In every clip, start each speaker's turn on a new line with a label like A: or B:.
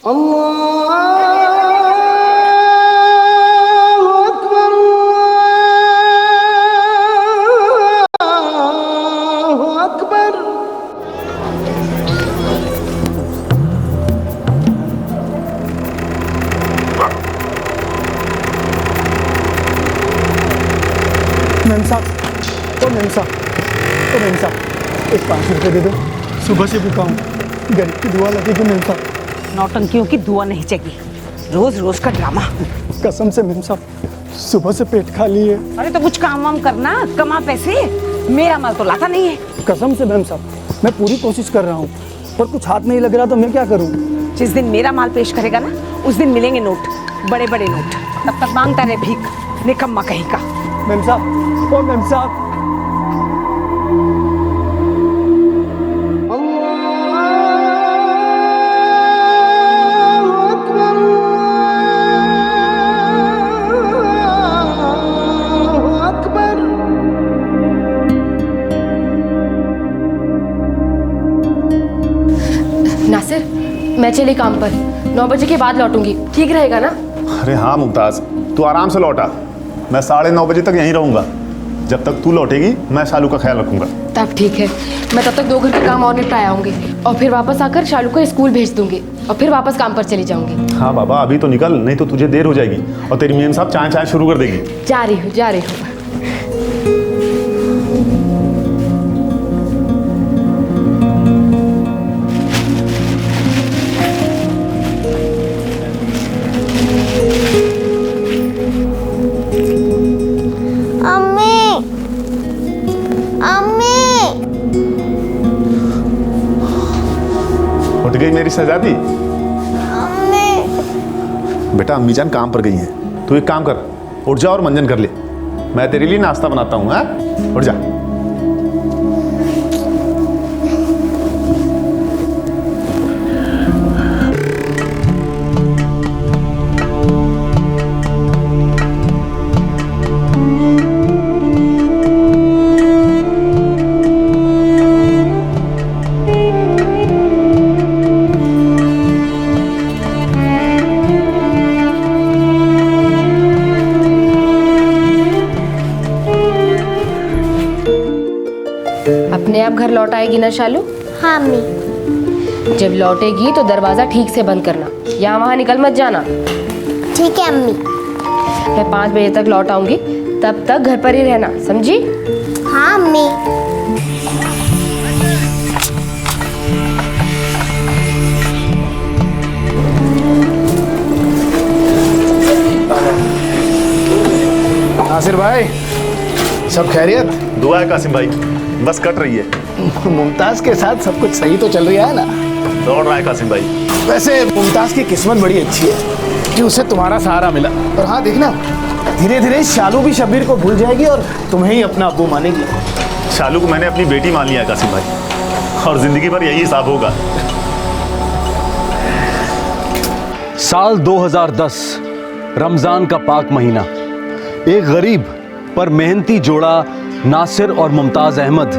A: अल्लाहु अकबर, अल्लाहु अकबर।
B: मेम साहब, ओ मेम साहब, ओ मेम साहब, एक 5 रुपये दे दो। सुबह से भूखा हूँ, गरीब की दुआ लगेगी मेम साहब।
C: नौटंकियों की दुआ नहीं चाहिए, रोज रोज का ड्रामा।
B: कसम से मेम साहब, सुबह से पेट खाली है।
C: अरे तो कुछ काम वाम करना, कमा पैसे। मेरा माल तो लाता नहीं है।
B: कसम से मेम साहब, मैं पूरी कोशिश कर रहा हूँ, पर कुछ हाथ नहीं लग रहा तो मैं क्या करूँ?
C: जिस दिन मेरा माल पेश करेगा ना, उस दिन मिलेंगे नोट, बड़े बड़े नोट। तब तक मांगता रहे भीख, निकम्मा कहीं का।
B: मेम साहब, ओ मेम साहब,
D: नासिर, मैं चली काम पर, 9 बजे के बाद लौटूंगी, ठीक रहेगा ना?
E: अरे हाँ मुमताज़, तू आराम से लौटा। मैं 9:30 बजे तक यहीं रहूँगा। जब तक तू लौटेगी मैं शालू का ख्याल रखूँगा।
D: तब ठीक है, मैं तब तक 2 घर के काम और निपटा आऊँगी और फिर वापस आकर शालू को स्कूल भेज दूँगी और फिर वापस काम पर चली जाऊँगी।
E: हाँ बाबा, अभी तो निकल, नहीं तो तुझे देर हो जाएगी और तेरी मेम साहब चाय शुरू कर देगी।
D: जा रही हूँ, जा रही हूँ।
E: उठ गई मेरी शहजादी? बेटा अम्मी जान काम पर गई हैं। तू एक काम कर, उठ जा और मंजन कर ले। मैं तेरे लिए नाश्ता बनाता हूँ। हाँ, उठ जा।
D: अपने आप घर लौट आएगी ना शालू?
F: हाँ अम्मी।
D: जब लौटेगी तो दरवाजा ठीक से बंद करना, यहाँ वहाँ निकल मत जाना।
F: ठीक है अम्मी।
D: मैं 5 बजे तक लौट आऊंगी, तब तक घर पर ही रहना, समझी?
F: हाँ अम्मी।
G: नासिर भाई, सब खैरियत?
E: दुआ है कासिम भाई, बस कट रही है।
G: मुमताज के साथ सब कुछ सही तो चल रहा है ना?
E: दौड़ रहा है कासिम भाई।
G: वैसे मुमताज की किस्मत बड़ी अच्छी है कि उसे तुम्हारा सहारा मिला। और हाँ देखना, धीरे धीरे शालू भी शब्बीर को भूल जाएगी और तुम्हें ही अपना अब्बू मानेगी।
E: शालू को मैंने अपनी बेटी मान लिया कासिम भाई, और जिंदगी भर यही हिसाब होगा।
H: साल 2010, रमजान का पाक महीना। एक गरीब पर मेहनती जोड़ा नासिर और मुमताज अहमद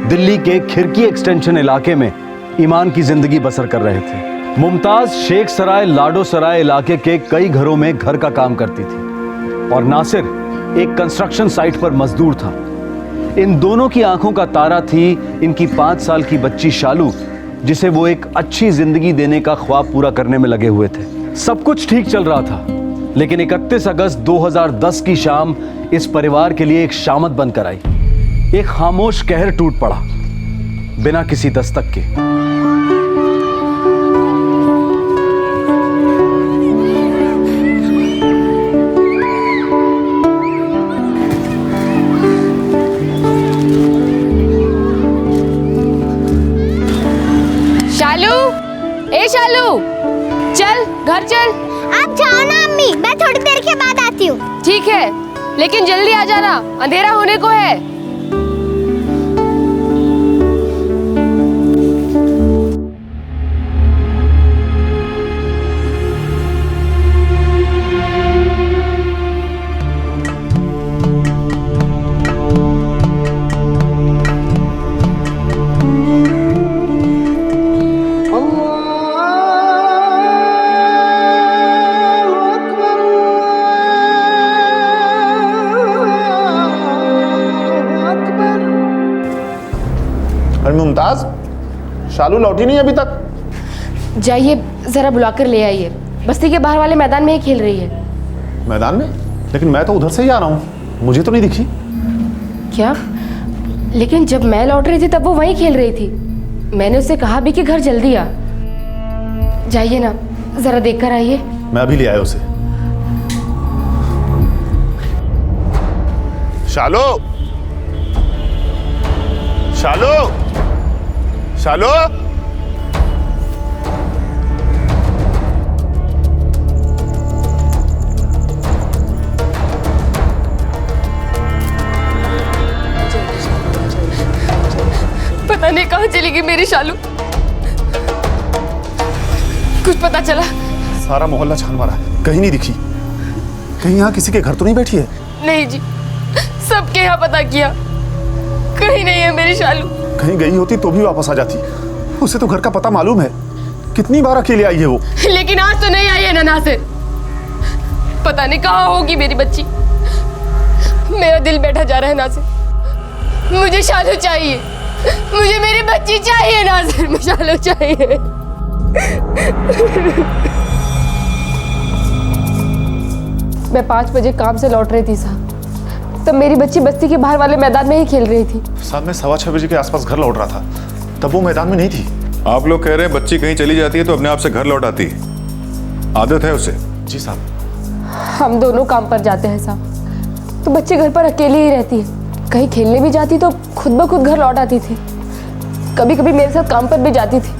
H: दिल्ली के खिरकी एक्सटेंशन इलाके में ईमान की जिंदगी बसर कर रहे थे। मुमताज शेख सराय लाडो सराय इलाके के कई घरों में घर का काम करती थी और नासिर एक कंस्ट्रक्शन साइट पर मजदूर था। इन दोनों की आंखों का तारा थी इनकी 5 साल की बच्ची शालू, जिसे वो एक अच्छी जिंदगी देने का ख्वाब पूरा करने में लगे हुए थे। सब कुछ ठीक चल रहा था, लेकिन 31 अगस्त 2010 की शाम इस परिवार के लिए एक शामत बनकर आई। एक खामोश कहर टूट पड़ा बिना किसी दस्तक के।
D: शालू, ए शालू, चल घर चल।
F: आप जाओ ना अम्मी, मैं थोड़ी देर के बाद आती हूँ।
D: ठीक है, लेकिन जल्दी आ जाना, अंधेरा होने को है।
E: शालू लौटी नहीं अभी तक?
D: जाइए जरा बुलाकर ले आइए, बस्ती के बाहर वाले मैदान में ही खेल रही है।
E: मैदान में? लेकिन मैं तो उधर से ही आ रहा हूँ, मुझे तो नहीं दिखी।
D: क्या? लेकिन जब मैं लौट रही थी तब वो वहीं खेल रही थी। मैंने उससे कहा भी कि घर जल्दी आ। जाइए ना, जरा देख कर आइए।
E: मैं अभी ले आया उसे। शालू, शालू, शालू,
D: पता नहीं कहाँ चली गई मेरी शालू। कुछ पता चला?
E: सारा मोहल्ला छान मारा, कहीं नहीं दिखी। कहीं यहाँ किसी के घर तो नहीं बैठी है?
D: नहीं जी, सबके यहाँ पता किया, कहीं नहीं है मेरी शालू।
E: कहीं गई होती तो भी वापस आ जाती। उसे तो घर का पता मालूम है, कितनी बार अकेले आई है वो।
D: लेकिन आज तो नहीं आई है ना नासिर। पता नहीं कहाँ होगी मेरी बच्ची। मेरा दिल बैठा जा रहा है नासिर। मुझे शालू चाहिए, मुझे मेरी बच्ची चाहिए नासिर, मुझे शालू चाहिए। मैं 5 बजे काम से लौट रही थी साहब, तब मेरी बच्ची बस्ती के बाहर वाले मैदान में ही खेल रही थी।
E: साहब मैं 6:15 बजे के आसपास घर लौट रहा था, तब वो मैदान में नहीं थी।
I: आप लोग कह रहे हैं बच्ची कहीं चली जाती है तो अपने आप से घर लौट आती है, आदत है उसे?
E: जी साहब।
D: हम दोनों काम पर जाते हैं साहब, तो बच्ची घर पर अकेली ही रहती है। कहीं खेलने भी जाती तो खुद ब खुद घर लौट आती थी। कभी कभी मेरे साथ काम पर भी जाती थी,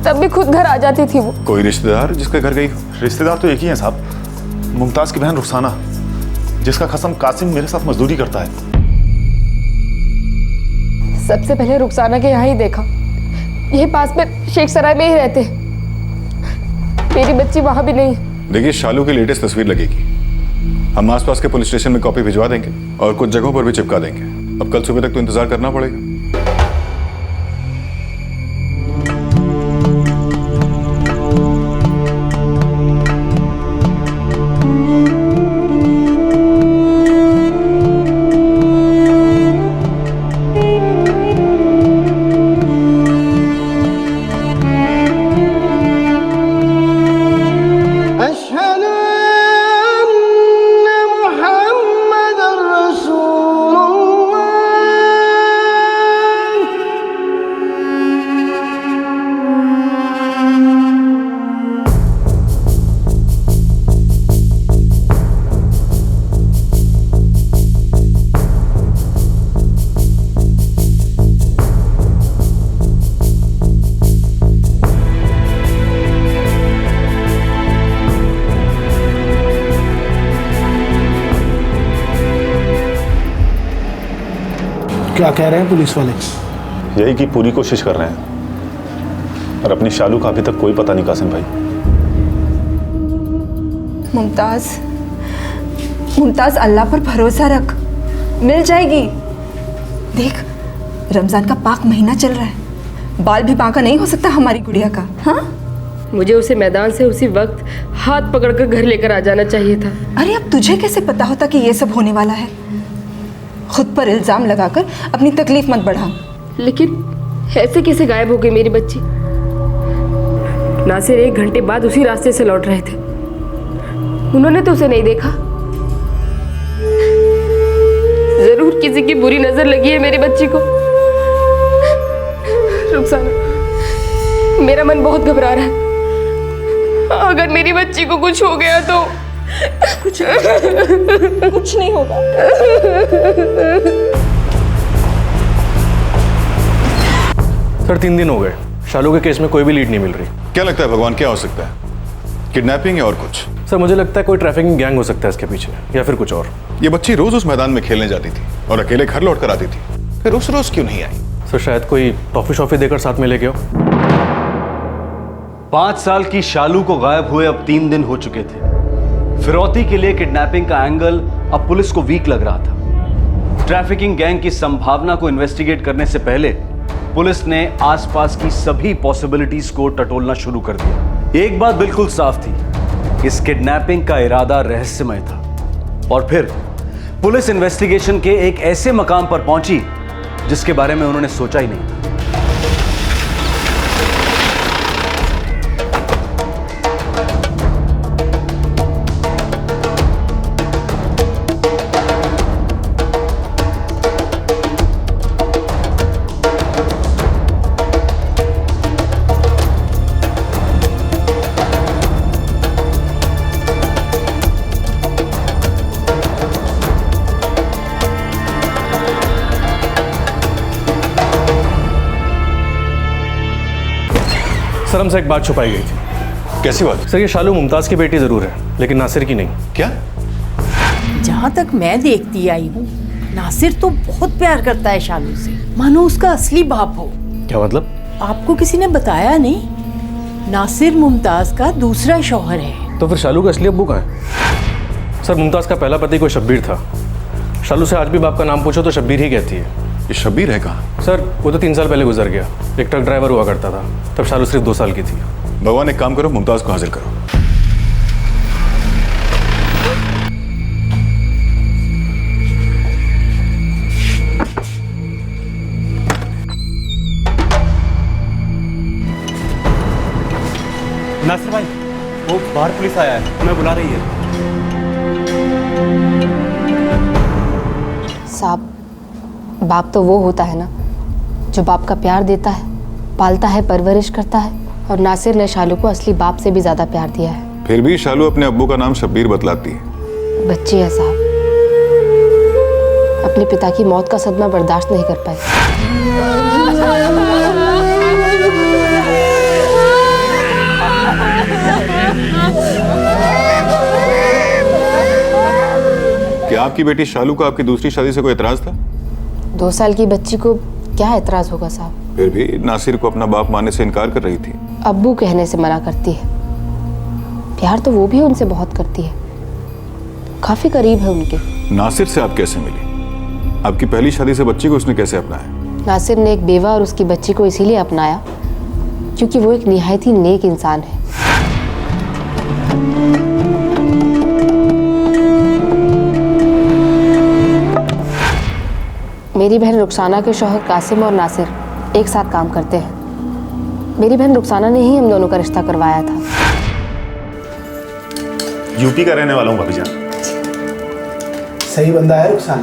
D: तब भी खुद घर आ जाती थी वो।
I: कोई रिश्तेदार जिसके घर गई?
E: रिश्तेदार तो एक ही है साहब, मुमताज की बहन रुखसाना, जिसका खसम कासिम मेरे साथ मजदूरी करता है।
D: सबसे पहले रुखसाना के यहाँ ही देखा, यही पास में शेख सराय में ही रहते हैं। मेरी बच्ची वहां भी नहीं है।
I: देखिए शालू की लेटेस्ट तस्वीर लगेगी, हम आसपास के पुलिस स्टेशन में कॉपी भिजवा देंगे और कुछ जगहों पर भी चिपका देंगे। अब कल सुबह तक तो इंतजार करना पड़ेगा।
A: अशहदु अन्ना मुहम्मदर रसूलुल्लाह।
G: क्या कह रहे हैं पुलिस वाले?
E: यही की पूरी कोशिश कर रहे हैं, और अपनी शालू का अभी तक कोई पता नहीं कासिम भाई।
C: मुमताज अल्लाह पर भरोसा रख, मिल जाएगी। देख, रमजान का पाक महीना चल रहा है, बाल भी बांका नहीं हो सकता हमारी गुड़िया का। हाँ,
D: मुझे उसे मैदान से उसी वक्त हाथ पकड़कर घर लेकर आ जाना चाहिए था।
C: अरे अब तुझे कैसे पता होता कि ये सब होने वाला है? खुद पर इल्जाम लगाकर अपनी तकलीफ मत बढ़ा।
D: लेकिन ऐसे कैसे गायब हो गई मेरी बच्ची? नासिर 1 घंटे बाद उसी रास्ते से लौट रहे थे, उन्होंने तो उसे नहीं देखा। जरूर किसी की बुरी नजर लगी है मेरी बच्ची को। रुखसाना, मेरा मन बहुत घबरा रहा है। अगर मेरी बच्ची को कुछ हो गया तो कुछ नहीं होगा।
H: सर 3 दिन हो गए, शालू के केस में कोई भी लीड नहीं मिल रही।
I: क्या लगता है भगवान, क्या हो सकता है? किडनैपिंग या और कुछ?
H: सर मुझे लगता है कोई ट्रैफिकिंग गैंग हो सकता है इसके पीछे, या फिर कुछ और।
I: ये बच्ची रोज उस मैदान में खेलने जाती थी और अकेले घर लौट कर आती थी, फिर उस रोज क्यों नहीं आई?
H: सर शायद कोई टॉफी शॉफी देकर साथ में लेके हो। 5 साल की शालू को गायब हुए अब 3 दिन हो चुके थे। फिरौती के लिए किडनैपिंग का एंगल अब पुलिस को वीक लग रहा था। ट्रैफिकिंग गैंग की संभावना को इन्वेस्टिगेट करने से पहले पुलिस ने आसपास की सभी पॉसिबिलिटीज को टटोलना शुरू कर दिया। एक बात बिल्कुल साफ थी, इस किडनैपिंग का इरादा रहस्यमय था। और फिर पुलिस इन्वेस्टिगेशन के एक ऐसे मकाम पर पहुंची जिसके बारे में उन्होंने सोचा ही नहीं था।
J: सर हमसे एक बात छुपाई गई थी।
I: कैसी बात?
J: सर ये शालू मुमताज़ की बेटी ज़रूर है, लेकिन नासिर की नहीं।
I: क्या?
K: जहाँ तक मैं देखती आई हूँ, नासिर तो बहुत प्यार करता है शालू से, मानो उसका असली बाप हो।
J: क्या मतलब?
K: आपको किसी ने बताया नहीं? नासिर मुमताज़ का दूसरा शौहर है।
J: तो फिर शालू का असली अब्बू कहाँ है? सर मुमताज़ का पहला पति कोई शब्बीर था। शालू से आज भी बाप का नाम पूछो तो शब्बीर ही कहती है।
I: ये शब्बीर है कहाँ?
J: सर वो तो 3 साल पहले गुजर गया। एक ट्रक ड्राइवर हुआ करता था, तब शालू सिर्फ 2 साल की थी।
I: भगवान एक काम करो, मुमताज को हाजिर करो।
H: नासिर भाई, वो बाहर पुलिस आया है, हमें बुला रही है।
D: साहब, बाप तो वो होता है ना जो बाप का प्यार देता है, पालता है, परवरिश करता है। और नासिर ने शालू को असली बाप से भी ज्यादा प्यार दिया है।
I: फिर भी शालू अपने अब्बू का नाम शब्बीर बतलाती है।
D: बच्ची है साहब, अपने पिता की मौत का सदमा बर्दाश्त नहीं कर पाई।
I: क्या आपकी बेटी शालू का आपकी दूसरी शादी से कोई एतराज था?
D: 2 साल की बच्ची को क्या एतराज होगा साहब?
I: फिर भी नासिर को अपना बाप मानने से इनकार कर रही थी।
D: अब्बू कहने से मना करती है। प्यार तो वो भी उनसे बहुत करती है, काफी करीब है उनके।
I: नासिर से आप कैसे मिली? आपकी पहली शादी से बच्ची को उसने कैसे अपनाया?
D: नासिर ने एक बेवा और उसकी बच्ची को इसीलिए अपनाया क्योंकि वो एक निहायत ही नेक इंसान है। मेरी बहन रुखसाना के शौहर कासिम और नासिर एक साथ काम करते हैं। मेरी बहन रुखसाना ने ही हम दोनों का रिश्ता करवाया था।
E: यूपी का रहने वाला हूँ भाभी जान।
G: सही बंदा है रुखसाना।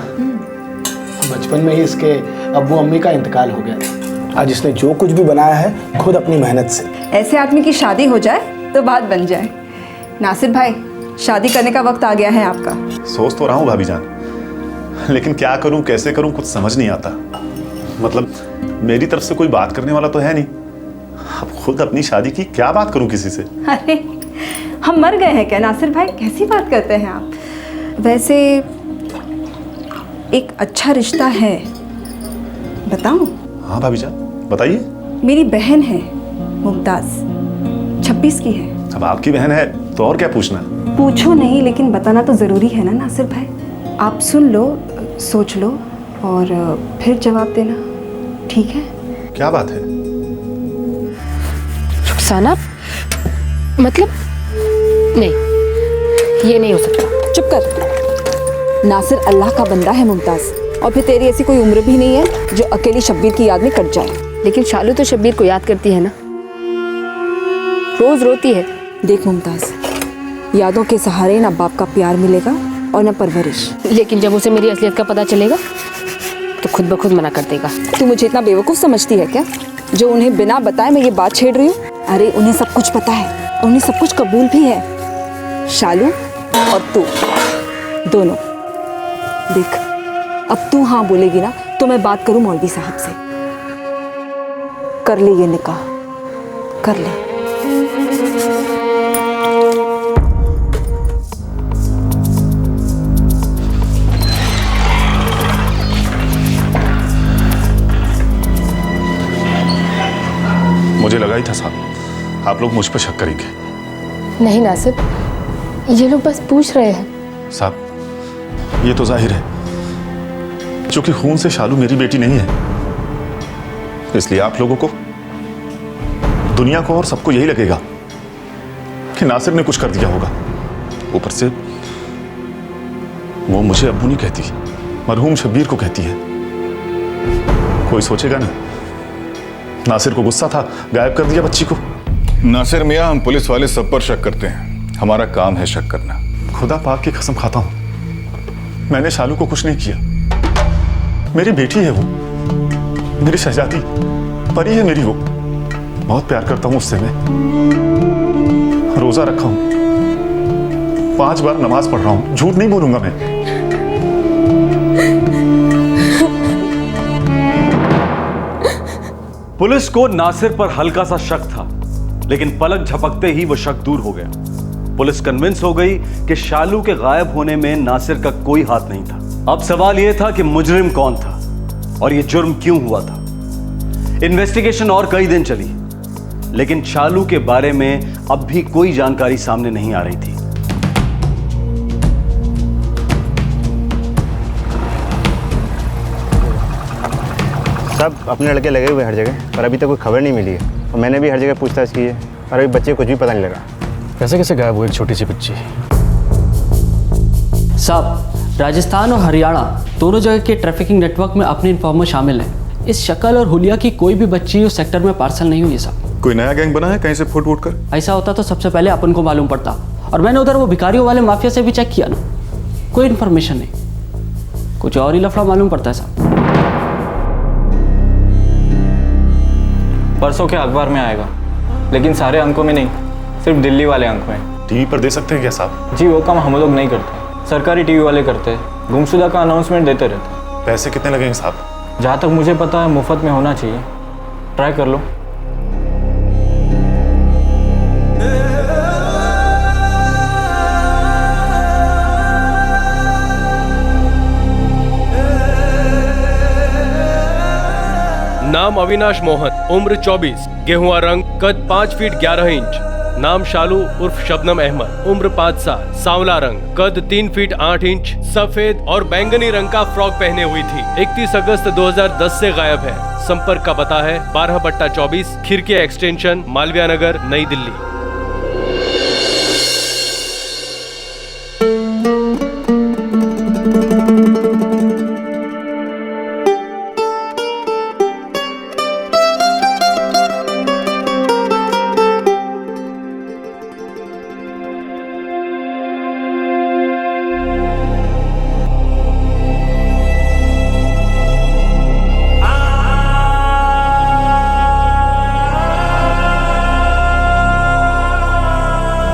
G: बचपन में ही इसके अब्बू अम्मी का इंतकाल हो गया। आज इसने जो कुछ भी बनाया है खुद अपनी मेहनत से।
C: ऐसे आदमी की शादी हो जाए तो बात बन जाए। नासिर भाई, शादी करने का वक्त आ गया है आपका।
E: सोच तो रहा हूँ भाभी जान, लेकिन क्या करूँ, कैसे करूँ, कुछ समझ नहीं आता। मतलब मेरी तरफ से कोई बात करने वाला तो है नहीं। अब खुद अपनी शादी की क्या बात करूँ किसी से?
C: अरे हम मर गए हैं क्या नासिर भाई? कैसी बात करते हैं आप? वैसे एक अच्छा रिश्ता है, बताऊं?
E: हाँ भाभी जान, बताइए।
C: मेरी बहन है मुमताज, 26 की है।
E: अब आपकी बहन है तो और क्या पूछना?
C: पूछो नहीं, लेकिन बताना तो जरूरी है ना नासिर भाई। आप सुन लो, सोच लो और फिर जवाब देना, ठीक है?
E: क्या बात है?
D: रुखसाना, मतलब नहीं, ये नहीं हो सकता।
C: चुप कर। नासिर अल्लाह का बंदा है मुमताज, और फिर तेरी ऐसी कोई उम्र भी नहीं है जो अकेली शब्बीर की याद में कट जाए।
D: लेकिन शालू तो शब्बीर को याद करती है ना, रोज रोती है।
C: देख मुमताज, यादों के सहारे ना बाप का प्यार मिलेगा और ना परवरिश।
D: लेकिन जब उसे मेरी असलियत का पता चलेगा तो खुद ब खुद मना कर देगा।
C: तू मुझे इतना बेवकूफ़ समझती है क्या जो उन्हें बिना बताए मैं ये बात छेड़ रही हूँ? अरे उन्हें सब कुछ पता है, उन्हें सब कुछ कबूल भी है। शालू और तू दोनों। देख, अब तू हाँ बोलेगी ना तो मैं बात करूँ मौलवी साहब से। कर ले ये निकाह, कर ले।
E: मुझे लगा ही था साहब आप लोग मुझ पर शक करेंगे।
D: नहीं नासिर, ये लोग बस पूछ रहे हैं।
E: साहब ये तो जाहिर है, क्योंकि खून से शालू मेरी बेटी नहीं है, इसलिए आप लोगों को, दुनिया को और सबको यही लगेगा कि नासिर ने कुछ कर दिया होगा। ऊपर से वो मुझे अब्बू नहीं कहती, मरहूम शब्बीर को कहती है। कोई सोचेगा ना नासिर को गुस्सा था, गायब कर दिया बच्ची को।
I: नासिर मियाँ, हम पुलिस वाले सब पर शक करते हैं, हमारा काम है शक करना।
E: खुदा पाक की कसम खाता हूं, मैंने शालू को कुछ नहीं किया। मेरी बेटी है वो, मेरी शहजादी, परी है मेरी वो। बहुत प्यार करता हूं उससे मैं। रोजा रखा हूं, 5 बार नमाज पढ़ रहा हूं, झूठ नहीं बोलूंगा मैं।
H: पुलिस को नासिर पर हल्का सा शक था, लेकिन पलक झपकते ही वो शक दूर हो गया। पुलिस कन्विंस हो गई कि शालू के गायब होने में नासिर का कोई हाथ नहीं था। अब सवाल यह था कि मुजरिम कौन था और यह जुर्म क्यों हुआ था। इन्वेस्टिगेशन और कई दिन चली, लेकिन शालू के बारे में अब भी कोई जानकारी सामने नहीं आ रही थी।
L: सब अपने लड़के लगे हुए हर जगह, पर अभी तक कोई खबर नहीं मिली है और मैंने भी हर जगह पूछताछ की है, पर अभी बच्चे कुछ भी पता नहीं लगा।
J: कैसे कैसे गायब हुई एक छोटी सी बच्ची?
M: साहब, राजस्थान और हरियाणा दोनों जगह के ट्रैफिकिंग नेटवर्क में अपने इन्फॉर्मर शामिल हैं। इस शक्ल और हुलिया की कोई भी बच्ची उस सेक्टर में पार्सल नहीं हुई है साहब।
I: कोई नया गैंग बना है कहीं से फुट कर?
M: ऐसा होता तो सबसे पहले अपन को मालूम पड़ता, और मैंने उधर वो भिखारियों वाले माफिया से भी चेक किया ना, कोई इन्फॉर्मेशन नहीं, कुछ और ही लफड़ा मालूम पड़ता है साहब।
N: परसों के अखबार में आएगा, लेकिन सारे अंकों में नहीं, सिर्फ दिल्ली वाले अंक में।
E: टीवी पर दे सकते हैं क्या साहब?
N: जी, वो काम हम लोग नहीं करते, सरकारी टीवी वाले करते हैं। गुमशुदा का अनाउंसमेंट देते रहते।
E: पैसे कितने लगेंगे साहब?
N: जहाँ तक मुझे पता है मुफ्त में होना चाहिए, ट्राई कर लो।
J: नाम अविनाश मोहन, उम्र 24, गेहुआ रंग, कद 5 फीट 11 इंच। नाम शालू उर्फ शबनम अहमद, उम्र 5 साल, सांवला रंग, कद 3 फीट 8 इंच, सफेद और बैंगनी रंग का फ्रॉक पहने हुई थी। 31 अगस्त 2010 से गायब है। संपर्क का पता है 12/24, खिरकी एक्सटेंशन, मालवीय नगर, नई दिल्ली।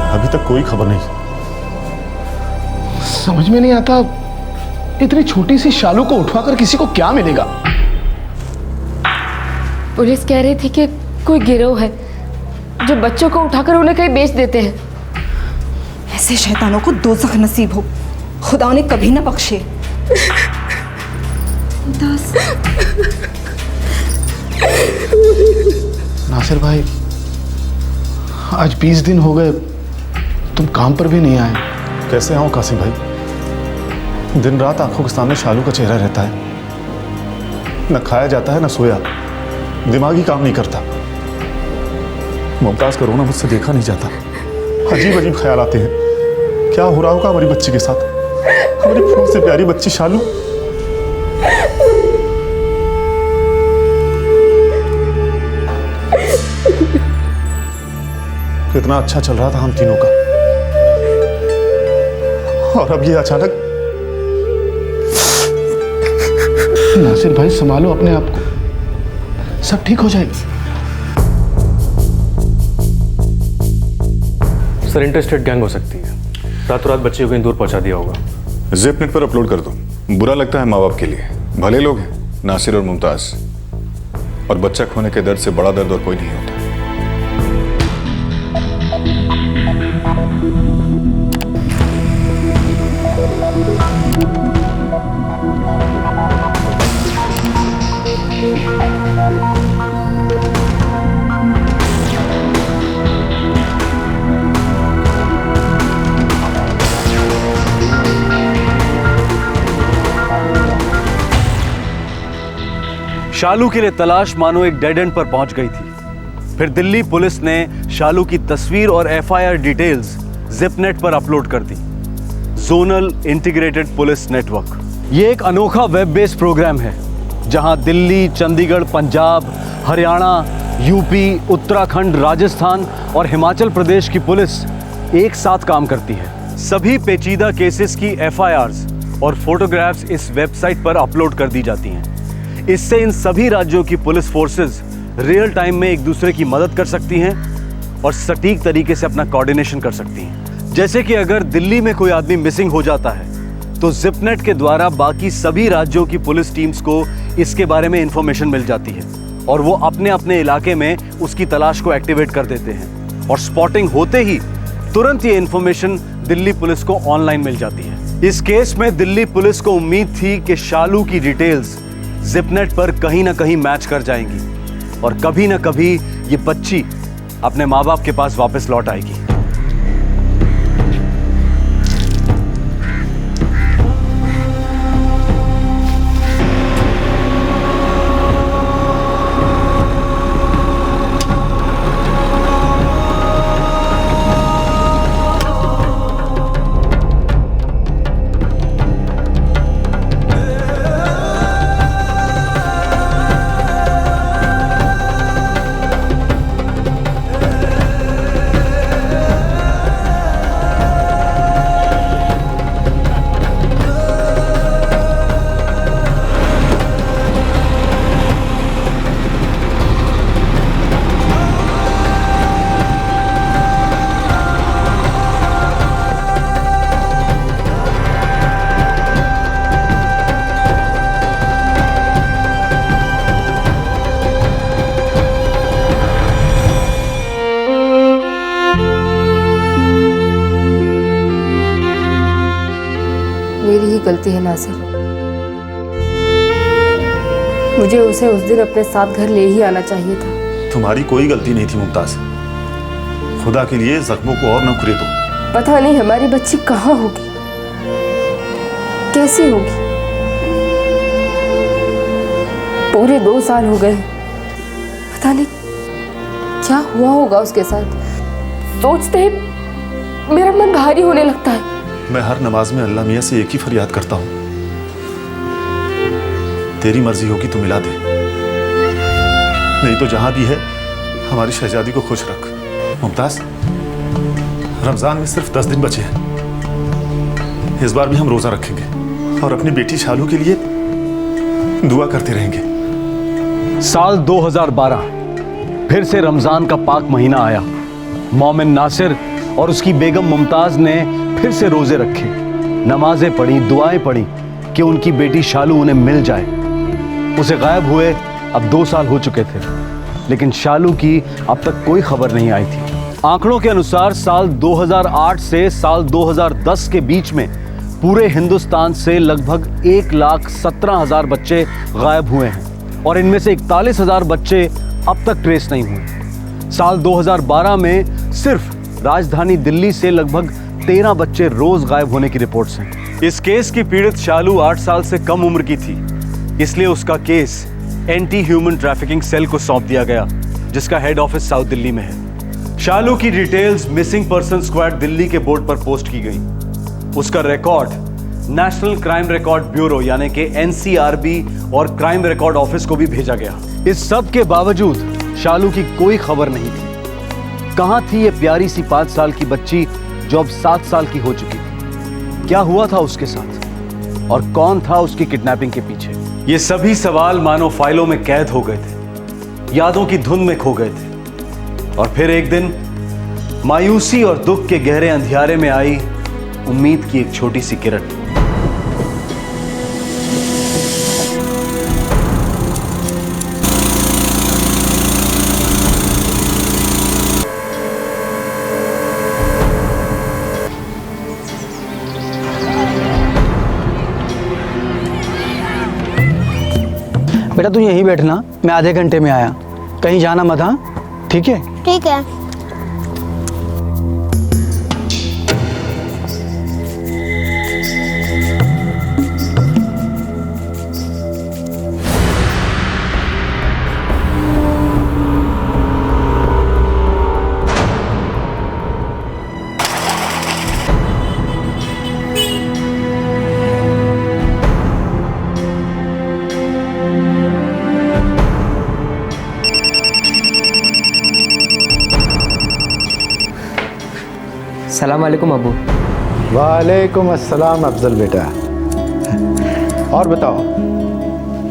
E: अभी तक कोई खबर नहीं।
G: समझ में नहीं आता, इतनी छोटी सी शालू को उठवाकर किसी को क्या मिलेगा?
D: पुलिस कह रही थी कि कोई गिरोह है जो बच्चों को उठाकर उन्हें कहीं बेच देते हैं।
C: ऐसे शैतानों को दोज़ख नसीब हो, खुदा उन्हें कभी ना बख्शे।
G: नासिर भाई, आज 20 दिन हो गए, तुम काम पर भी नहीं आए।
E: कैसे आऊं कासिम भाई? दिन रात आंखों के सामने शालू का चेहरा रहता है, न खाया जाता है न सोया, दिमाग ही काम नहीं करता। मुमताज का रोना मुझसे देखा नहीं जाता, अजीब अजीब ख्याल आते हैं। क्या हो रहा होगा हमारी बच्ची के साथ, हमारी फूल से प्यारी बच्ची शालू। कितना अच्छा चल रहा था हम तीनों का, और अब ये अचानक।
G: नासिर भाई, संभालो अपने आप को, सब ठीक हो जाएगी।
J: सर, इंटरस्टेट गैंग हो सकती है, रातों रात बच्चे को कहीं दूर पहुंचा दिया होगा।
I: ज़िपनेट पर अपलोड कर दो। बुरा लगता है माँ बाप के लिए, भले लोग हैं नासिर और मुमताज, और बच्चा खोने के दर्द से बड़ा दर्द और कोई नहीं होता।
H: शालू के लिए तलाश मानो एक डेड एंड पर पहुंच गई थी। फिर दिल्ली पुलिस ने शालू की तस्वीर और एफआईआर डिटेल्स ज़िपनेट पर अपलोड कर दी। जोनल इंटीग्रेटेड पुलिस नेटवर्क, ये एक अनोखा वेब बेस्ड प्रोग्राम है जहां दिल्ली, चंडीगढ़, पंजाब, हरियाणा, यूपी, उत्तराखंड, राजस्थान और हिमाचल प्रदेश की पुलिस एक साथ काम करती है। सभी पेचीदा केसेस की एफआईआर्स और फोटोग्राफ्स इस वेबसाइट पर अपलोड कर दी जाती हैं। इससे इन सभी राज्यों की पुलिस फोर्सेस रियल टाइम में एक दूसरे की मदद कर सकती हैं और सटीक तरीके से अपना कोऑर्डिनेशन कर सकती हैं। जैसे कि अगर दिल्ली में कोई आदमी मिसिंग हो जाता है तो ज़िपनेट के द्वारा बाकी सभी राज्यों की पुलिस टीम्स को इसके बारे में इंफॉर्मेशन मिल जाती है और वो अपने अपने इलाके में उसकी तलाश को एक्टिवेट कर देते हैं। और स्पॉटिंग होते ही तुरंत ये इंफॉर्मेशन दिल्ली पुलिस को ऑनलाइन मिल जाती है। इस केस में दिल्ली पुलिस को उम्मीद थी कि शालू की डिटेल्स जिपनेट पर कहीं ना कहीं मैच कर जाएंगी और कभी ना कभी ये बच्ची अपने माँ बाप के पास वापस लौट आएगी।
D: मेरी ही गलती है नासिर। मुझे उसे उस दिन अपने साथ घर ले ही आना चाहिए था।
E: तुम्हारी कोई गलती नहीं थी मुमताज। खुदा के लिए जख्मों को और न खुरे दो।
D: पता नहीं हमारी बच्ची कहाँ होगी, कैसी होगी। पूरे 2 साल हो गए, पता नहीं क्या हुआ होगा उसके साथ। सोचते ही मेरा मन भारी होने लगता है।
E: मैं हर नमाज में अल्लाह मियाँ से एक ही फरियाद करता हूँ, तेरी मर्जी होगी तो मिला दे, नहीं तो जहां भी है हमारी शहजादी को खुश रख। मुमताज, रमजान में सिर्फ 10 दिन बचे हैं। इस बार भी हम रोजा रखेंगे और अपनी बेटी शालू के लिए दुआ करते रहेंगे।
H: साल 2012 फिर से रमजान का पाक महीना आया। मोमिन नासिर और उसकी बेगम मुमताज ने फिर से रोजे रखे, नमाजें पढ़ी, दुआएं पढ़ी कि उनकी बेटी शालू उन्हें मिल जाए। उसे गायब हुए अब 2 साल हो चुके थे, लेकिन शालू की अब तक कोई खबर नहीं आई थी। आंकड़ों के अनुसार साल 2008 से साल 2010 के बीच में पूरे हिंदुस्तान से लगभग 1,17,000 बच्चे गायब हुए हैं और इनमें से 41,000 बच्चे अब तक ट्रेस नहीं हुए। साल 2012 में सिर्फ राजधानी दिल्ली से लगभग 13 बच्चे रोज गायब होने की रिपोर्ट्स हैं। इस केस की पीड़ित शालू 8 साल से कम उम्र की थी, इसलिए उसका case anti human trafficking cell को सौंप दिया गया, जिसका हेड ऑफिस साउथ दिल्ली में है। शालू की details missing person squad Delhi के बोर्ड पर पोस्ट की गई। उसका record national crime record bureau यानी कि NCRB और क्राइम रिकॉर्ड ऑफिस को भी भेजा गया। इस सब के बावजूद शालू की कोई खबर नहीं थी। कहां थी ये प्यारी सी 5 साल की बच्ची जो अब 7 साल की हो चुकी थी? क्या हुआ था उसके साथ और कौन था उसकी किडनैपिंग के पीछे? ये सभी सवाल मानो फाइलों में कैद हो गए थे, यादों की धुन में खो गए थे। और फिर एक दिन मायूसी और दुख के गहरे अंधियारे में आई उम्मीद की एक छोटी सी किरण।
B: बेटा तू यहीं बैठना, मैं आधे घंटे में आया, कहीं जाना मत। हाँ ठीक है?
F: ठीक है।
O: सलाम वालेकुम अबू।
P: वालेकुम अस्सलाम अफजल बेटा। और बताओ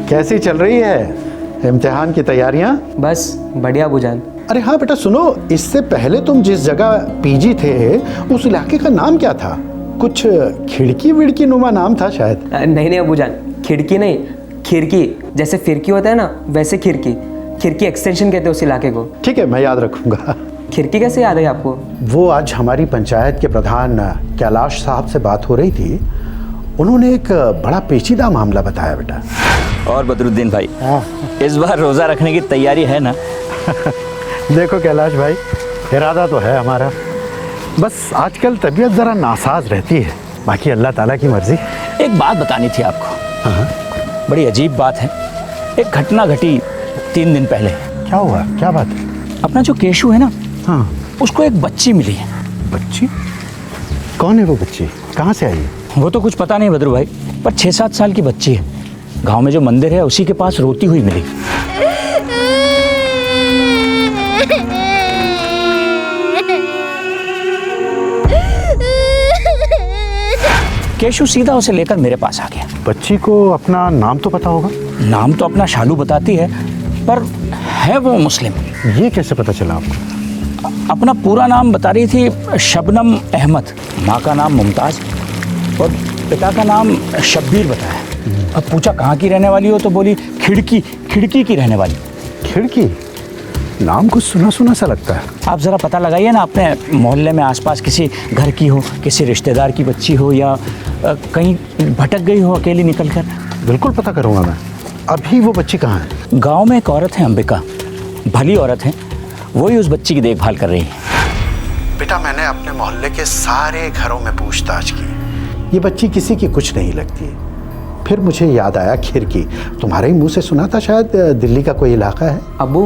P: कैसी चल रही है इम्तिहान की तैयारियां?
O: बस बढ़िया अबूजान।
P: अरे हाँ बेटा सुनो, इससे पहले तुम जिस जगह पीजी थे उस इलाके का नाम क्या था? कुछ खिड़की विड़की नुमा नाम था शायद।
O: नहीं अबूजान, खिड़की नहीं, खिड़की। जैसे फिरकी होता है ना, वैसे खिड़की। खिड़की एक्सटेंशन कहते हैं उस इलाके को।
P: ठीक है, मैं याद रखूंगा।
O: खिड़की कैसे याद है आपको?
P: वो आज हमारी पंचायत के प्रधान कैलाश साहब से बात हो रही थी। उन्होंने एक बड़ा पेचीदा मामला बताया बेटा।
Q: और बदरुद्दीन भाई, इस बार रोज़ा रखने की तैयारी है ना?
P: देखो कैलाश भाई, इरादा तो है हमारा, बस आजकल तबीयत ज़रा नासाज रहती है, बाकी अल्लाह ताला की मर्जी।
Q: एक बात बतानी थी आपको। बड़ी अजीब बात है। एक घटना घटी 3 दिन पहले।
P: क्या हुआ? क्या बात?
Q: अपना जो केशु है ना, हाँ, उसको एक बच्ची मिली है।
P: बच्ची? कौन है वो बच्ची? कहाँ से आई है?
Q: वो तो कुछ पता नहीं बद्रू भाई, पर 6-7 साल की बच्ची है। गांव में जो मंदिर है उसी के पास रोती हुई मिली। केशु सीधा उसे लेकर मेरे पास आ गया।
P: बच्ची को अपना नाम तो पता होगा?
Q: नाम तो अपना शालू बताती है, पर है वो मुस्लिम।
P: ये कैसे पता चला आपको?
Q: अपना पूरा नाम बता रही थी शबनम अहमद, माँ का नाम मुमताज़ और पिता का नाम शब्बीर बताया। अब पूछा कहाँ की रहने वाली हो, तो बोली खिड़की की रहने वाली।
P: खिड़की? नाम कुछ सुना सुना सा लगता है।
Q: आप ज़रा पता लगाइए ना, अपने मोहल्ले में आसपास किसी घर की हो, किसी रिश्तेदार की बच्ची हो, या कहीं भटक गई हो अकेली निकल कर।
P: बिल्कुल पता करूँगा मैं। अभी वो बच्ची कहाँ है?
Q: गांव में एक औरत है अंबिका, भली औरत है, वही उस बच्ची की देखभाल कर रही है।
P: बेटा मैंने अपने मोहल्ले के सारे घरों में पूछताछ की, ये बच्ची किसी की कुछ नहीं लगती। फिर मुझे याद आया खिड़की, तुम्हारे ही मुंह से सुना था, शायद दिल्ली का कोई इलाका है।
O: अबू,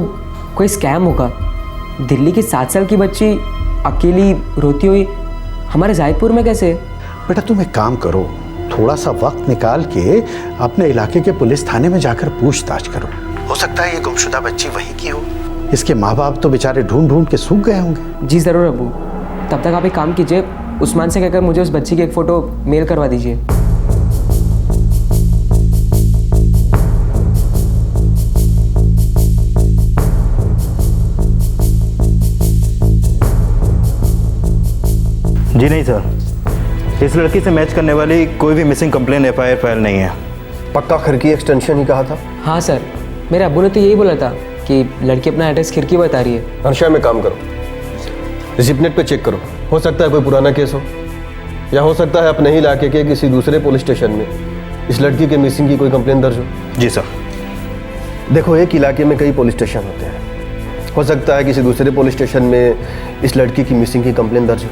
O: कोई स्कैम होगा। दिल्ली की 7 साल की बच्ची अकेली रोती हुई हमारे जायपुर में कैसे?
P: बेटा तुम एक काम करो, थोड़ा सा वक्त निकाल के अपने इलाके के पुलिस थाने में जाकर पूछताछ करो। हो सकता है ये गुमशुदा बच्ची वहीं की हो। इसके माँ बाप तो बेचारे ढूंढ ढूंढ के सूख गए होंगे।
O: जी ज़रूर अबू। तब तक आप एक काम कीजिए, उस्मान से कहकर मुझे उस बच्ची की एक फ़ोटो मेल करवा दीजिए।
L: जी नहीं सर, इस लड़की से मैच करने वाली कोई भी मिसिंग कंप्लेन FIR फाइल नहीं है।
R: पक्का खिड़की एक्सटेंशन ही कहा था?
O: हाँ सर, मेरे अब्बू ने तो यही बोला था कि लड़की अपना एड्रेस खिड़की बता रही है।
R: हर्षा में काम करो, रिसिप्टनेट पे चेक करो, हो सकता है कोई पुराना केस हो, या हो सकता है अपने ही इलाके के किसी दूसरे पुलिस स्टेशन में इस लड़की के मिसिंग की कोई कंप्लेन दर्ज हो।
L: जी सर।
R: देखो, एक इलाके में कई पुलिस स्टेशन होते हैं, हो सकता है किसी दूसरे पुलिस स्टेशन में इस लड़की की मिसिंग की कंप्लेन दर्ज हो।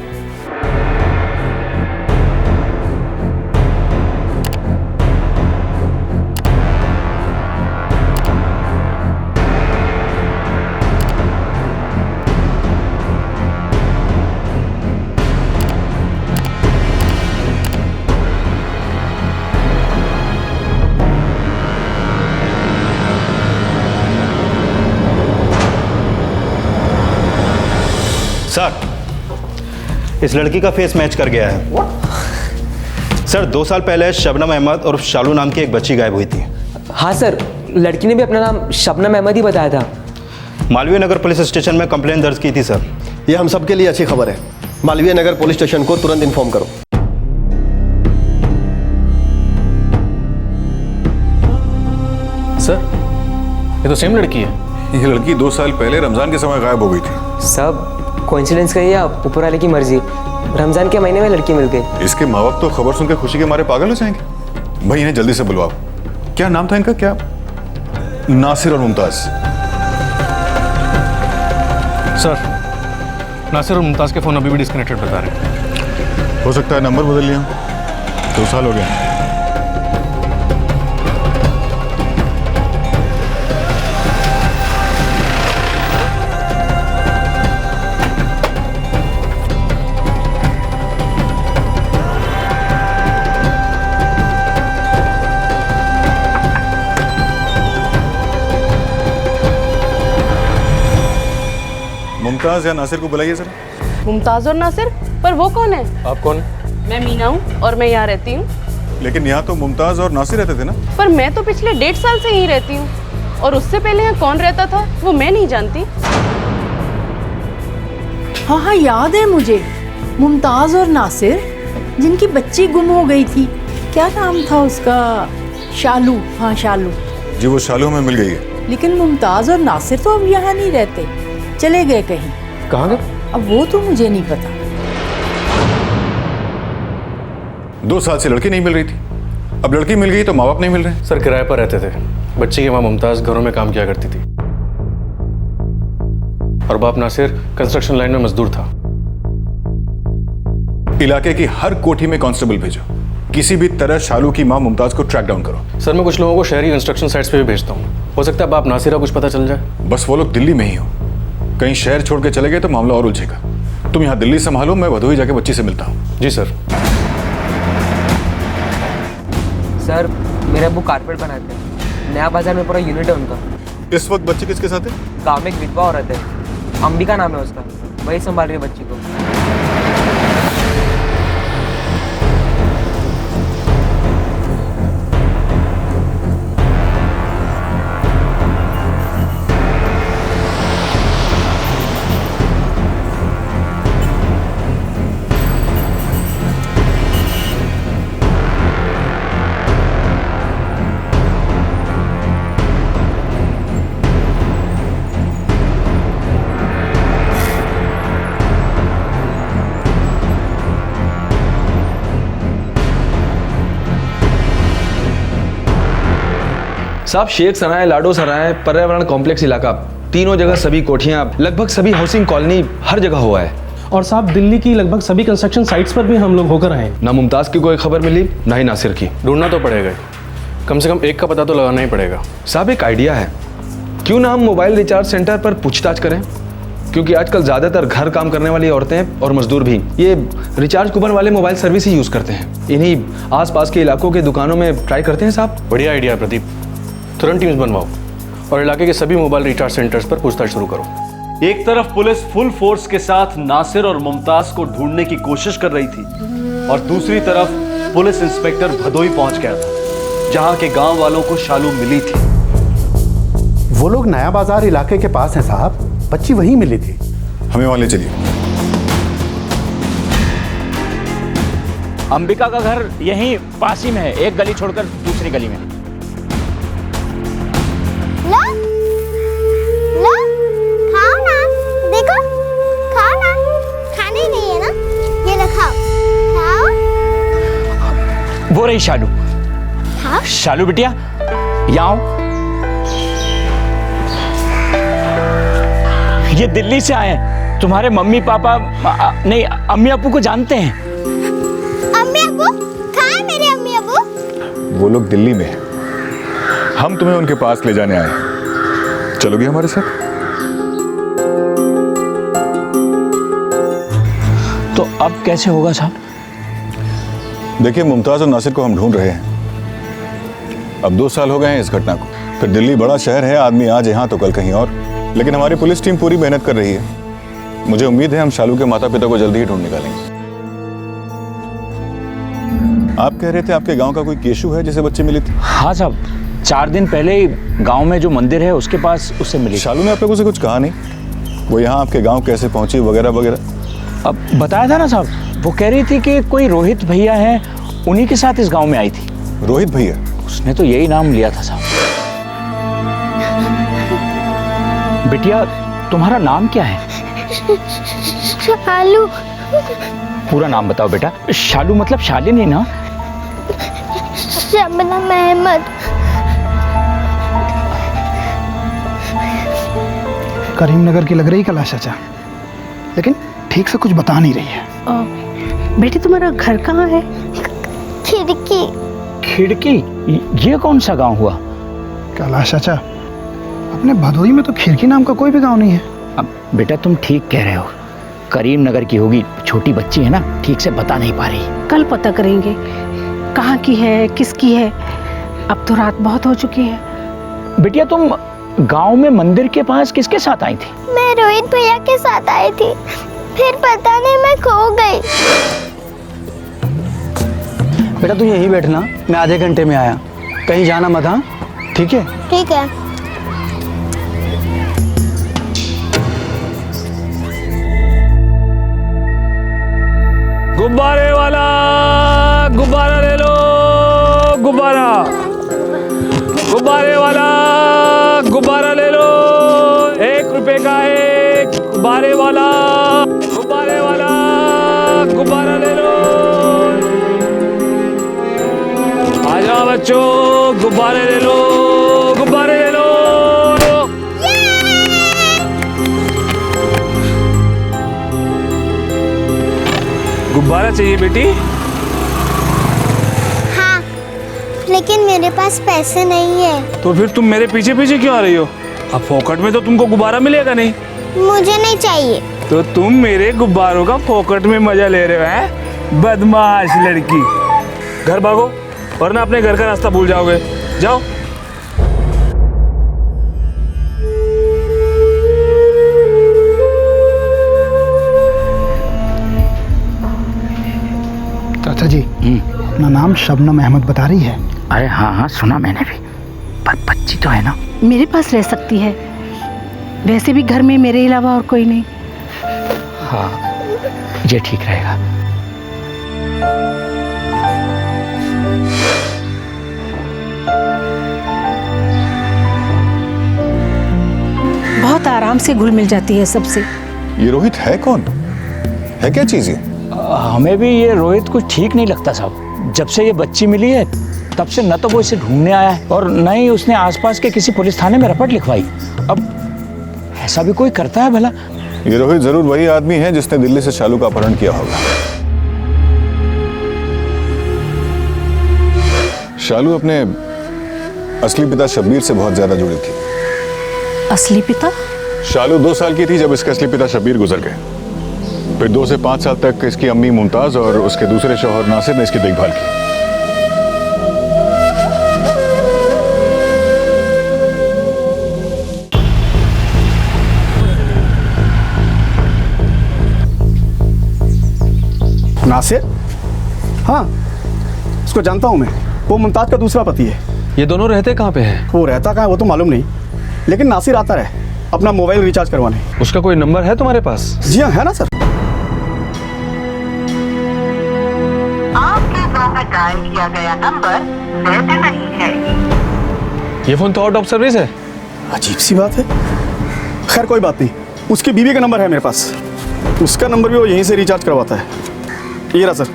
L: सर, इस लड़की का फेस मैच कर गया है। सर, 2 साल पहले शबनम अहमद और शालू नाम की एक बच्ची गायब हुई थी।
O: हाँ सर, लड़की ने भी अपना नाम शबनम अहमद ही बताया था।
L: मालवीय नगर पुलिस स्टेशन में कंप्लेंट दर्ज की थी सर।
R: ये हम सबके लिए अच्छी खबर है। मालवीय नगर पुलिस स्टेशन को तुरंत इन्फॉर्म करो।
I: सर, ये तो सेम लड़की है। ये लड़की 2 साल पहले रमजान के समय गायब हो गई थी।
O: सब कोइंसिडेंस कहिए या ऊपर वाले की मर्जी, रमजान के महीने में लड़की मिल गई।
I: इसके माँ बाप तो खबर सुनकर खुशी के मारे पागल हो जाएंगे। भाई इन्हें जल्दी से बुलवाओ। क्या नाम था इनका? क्या? नासिर और मुमताज।
S: सर, नासिर और मुमताज के फोन अभी भी डिस्कनेक्टेड बता रहे हैं।
I: हो सकता है नंबर बदल लिया, 2 साल हो गए। मुमताज या नासिर को बुलाइए सर।
T: मुमताज और नासिर? पर वो कौन है?
I: आप कौन?
T: मैं मीना हूँ और मैं यहाँ रहती हूँ।
I: लेकिन यहाँ तो मुमताज और नासिर रहते थे ना?
T: पर मैं तो पिछले 1.5 साल से यहीं रहती हूँ, और उससे पहले यहाँ कौन रहता था वो मैं नहीं जानती।
K: हाँ हाँ, याद है मुझे, मुमताज और नासिर, जिनकी बच्ची गुम हो गई थी। क्या नाम था उसका? शालू। हाँ शालू।
I: जी वो शालू में मिल गई है।
K: लेकिन मुमताज और नासिर तो अब यहाँ नहीं रहते, चले गए कहीं।
R: कहाँ गए?
K: अब वो तो मुझे नहीं पता।
I: 2 साल से लड़की नहीं मिल रही थी, अब लड़की मिल गई तो माँ बाप नहीं मिल रहे।
S: सर किराए पर रहते थे, बच्ची की माँ मुमताज़ घरों में काम किया करती थी और बाप नासिर कंस्ट्रक्शन लाइन में मजदूर था।
I: इलाके की हर कोठी में कांस्टेबल भेजो, किसी भी तरह शालू की माँ मुमताज को ट्रैक डाउन करो।
S: सर मैं कुछ लोगों को शहरी कंस्ट्रक्शन साइट्स पे भी भेजता हूँ, हो सकता है बाप नासिरा कुछ पता चल जाए।
I: बस वो लोग दिल्ली में ही हो, कहीं शहर छोड़ के चले गए तो मामला और उलझेगा। तुम यहाँ दिल्ली संभालो, मैं भदोही जाके बच्ची से मिलता हूँ।
S: जी सर।
O: सर मेरे अब्बू कारपेट बनाते हैं, नया बाजार में पूरा यूनिट है उनका।
I: इस वक्त बच्ची किसके साथ है?
O: गाँव में एक विधवा औरत है, अंबिका नाम है उसका, वही संभाल रही है बच्ची को।
U: साहब शेख सराय, लाडो सराय, पर्यावरण कॉम्प्लेक्स इलाका, तीनों जगह सभी कोठियां, लगभग सभी हाउसिंग कॉलोनी, हर जगह हुआ है।
V: और साहब दिल्ली की लगभग सभी कंस्ट्रक्शन साइट्स पर भी हम लोग होकर आए।
U: ना मुमताज की कोई खबर मिली, ना ही नासिर की।
S: ढूंढना तो पड़ेगा, कम से कम एक का पता तो लगाना ही पड़ेगा।
U: साहब एक आइडिया है, क्यों ना हम मोबाइल रिचार्ज सेंटर पर पूछताछ करें, क्योंकि आजकल ज्यादातर घर काम करने वाली औरतें और मजदूर भी ये रिचार्ज कूपन वाले मोबाइल सर्विस ही यूज करते हैं। इन्हीं आसपास के इलाकों के दुकानों में ट्राई करते हैं साहब।
S: बढ़िया आइडिया है प्रदीप, तुरंत टीम्स बनवाओ और इलाके के सभी मोबाइल रिचार्ज सेंटर्स पर पूछताछ शुरू करो।
H: एक तरफ पुलिस फुल फोर्स के साथ नासिर और मुमताज को ढूंढने की कोशिश कर रही थी और दूसरी तरफ पुलिस इंस्पेक्टर भदोही पहुंच गया था, जहां के गांव वालों को शालू मिली थी।
P: वो लोग नया बाजार इलाके के पास हैं साहब, बच्ची वहीं मिली थी।
I: हमें वहां ले चलिए।
Q: अंबिका का घर यहीं पास ही में है, एक गली छोड़कर दूसरी गली में।
F: लो लो खाओ ना, देखो खाओ ना, खाने नहीं है ना, ये लो खाओ खाओ।
Q: वो रही शालू।
F: हाँ?
Q: शालू बिटिया यहाँ आओ। ये दिल्ली से आए हैं, तुम्हारे मम्मी पापा नहीं अम्मी अब्बू को जानते हैं।
F: अम्मी अब्बू कहाँ है मेरे अम्मी अब्बू?
I: वो लोग दिल्ली में हैं, हम तुम्हें उनके पास ले जाने आए हैं, चलोगे हमारे साथ?
Q: तो अब कैसे होगा साहब?
I: देखिए मुमताज और नासिर को हम ढूंढ रहे हैं, अब 2 साल हो गए हैं इस घटना को। फिर दिल्ली बड़ा शहर है, आदमी आज यहाँ तो कल कहीं और, लेकिन हमारी पुलिस टीम पूरी मेहनत कर रही है। मुझे उम्मीद है हम शालू के माता पिता को जल्दी ही ढूंढ निकालेंगे। आप कह रहे थे आपके गांव का कोई केशु है जिसे बच्ची मिली थी?
Q: हाँ साहब, 4 दिन पहले ही गांव में जो मंदिर है उसके पास उससे मिली।
I: शालू ने आप लोगों से कुछ कहा नहीं? वो यहाँ आपके गांव कैसे पहुंची वगैरह वगैरह?
Q: अब बताया था ना साहब, वो कह रही थी कि कोई रोहित भैया हैं, उन्हीं के साथ इस गांव में आई थी।
I: रोहित भैया?
Q: उसने तो यही नाम लिया था साहब। बिटिया तुम्हारा नाम क्या है?
F: शालू।
Q: पूरा नाम बताओ बेटा। शालू मतलब शालिनी ना?
F: शबनम अहमद।
G: करीमनगर की लग रही कैलाश चाचा, लेकिन ठीक से कुछ बता नहीं रही है।
K: बेटी तुम्हारा घर कहाँ है?
F: खिड़की।
Q: खिड़की? ये कौन सा गांव हुआ?
G: कैलाश चाचा, अपने भदोही में तो खिड़की नाम का कोई भी गांव नहीं है।
Q: अब बेटा तुम ठीक कह रहे हो, करीमनगर की होगी, छोटी बच्ची है ना, ठीक से बता नहीं पा रही।
K: कल पता करेंगे कहाँ की है, किसकी है। अब तो रात बहुत हो चुकी है।
Q: बिटिया तुम गांव में मंदिर के पास किसके साथ आई थी?
F: मैं रोहित भैया के साथ आई थी, फिर पता नहीं मैं खो गई।
B: बेटा तू यहीं बैठना, मैं आधे घंटे में आया, कहीं जाना मत। हाँ ठीक है?
F: ठीक है।
Q: गुब्बारे वाला गुब्बारा ले लो, गुब्बारा। गुब्बारे वाला गुब्बारा ले लो, 1 रुपए का 1 गुब्बारे वाला। गुब्बारे ले लो, गुब्बारे ले लो। गुब्बारा चाहिए बेटी?
F: हाँ, लेकिन मेरे पास पैसे नहीं है।
Q: तो फिर तुम मेरे पीछे पीछे क्यों आ रही हो? अब फोकट में तो तुमको गुब्बारा मिलेगा नहीं।
F: मुझे नहीं चाहिए।
Q: तो तुम मेरे गुब्बारों का फोकट में मजा ले रहे हो, हैं? बदमाश लड़की। घर भागो वरना अपने घर का रास्ता भूल जाओगे। जाओ।
G: चाचा जी, अपना नाम शबनम अहमद बता रही है।
Q: अरे हाँ हाँ, सुना मैंने भी, पर बच्ची तो है ना।
K: मेरे पास रह सकती है, वैसे भी घर में मेरे अलावा और कोई नहीं।
Q: हाँ, ये ठीक रहेगा।
K: बहुत आराम से घुल मिल जाती है सबसे।
I: ये रोहित है कौन? है क्या चीज ये?
Q: हमें भी ये रोहित कुछ ठीक नहीं लगता साहब। जब से ये बच्ची मिली है तब से न तो वो इसे ढूंढने आया है और न ही उसने आसपास के किसी पुलिस थाने में रिपोर्ट लिखवाई। अब ऐसा भी कोई करता है भला?
I: ये रोहित जरूर वही आदमी है जिसने दिल्ली से शालू का अपहरण किया होगा। शालू अपने असली पिता शब्बीर से बहुत ज्यादा जुड़ी थी।
K: असली पिता?
I: शालू 2 साल की थी जब इसके असली पिता शब्बीर गुजर गए। फिर 2 से 5 साल तक इसकी अम्मी मुमताज और उसके दूसरे शौहर नासिर ने इसकी देखभाल की।
G: नासिर? हाँ, इसको जानता हूँ मैं। वो मुमताज का दूसरा पति है।
U: ये दोनों रहते कहाँ पे हैं?
G: वो रहता कहाँ है वो तो मालूम नहीं, लेकिन नासिर आता रहे अपना मोबाइल रिचार्ज करवाने।
U: उसका कोई नंबर है तुम्हारे पास?
G: जी हाँ, है ना सर।
A: आपके द्वारा डायल किया गया नंबर वैध नहीं है।
U: ये फोन तो आउट ऑफ सर्विस है।
G: अजीब सी बात है। खैर कोई बात नहीं, उसकी बीवी का नंबर है मेरे पास। उसका नंबर भी वो यहीं से रिचार्ज करवाता है। ये रहा सर।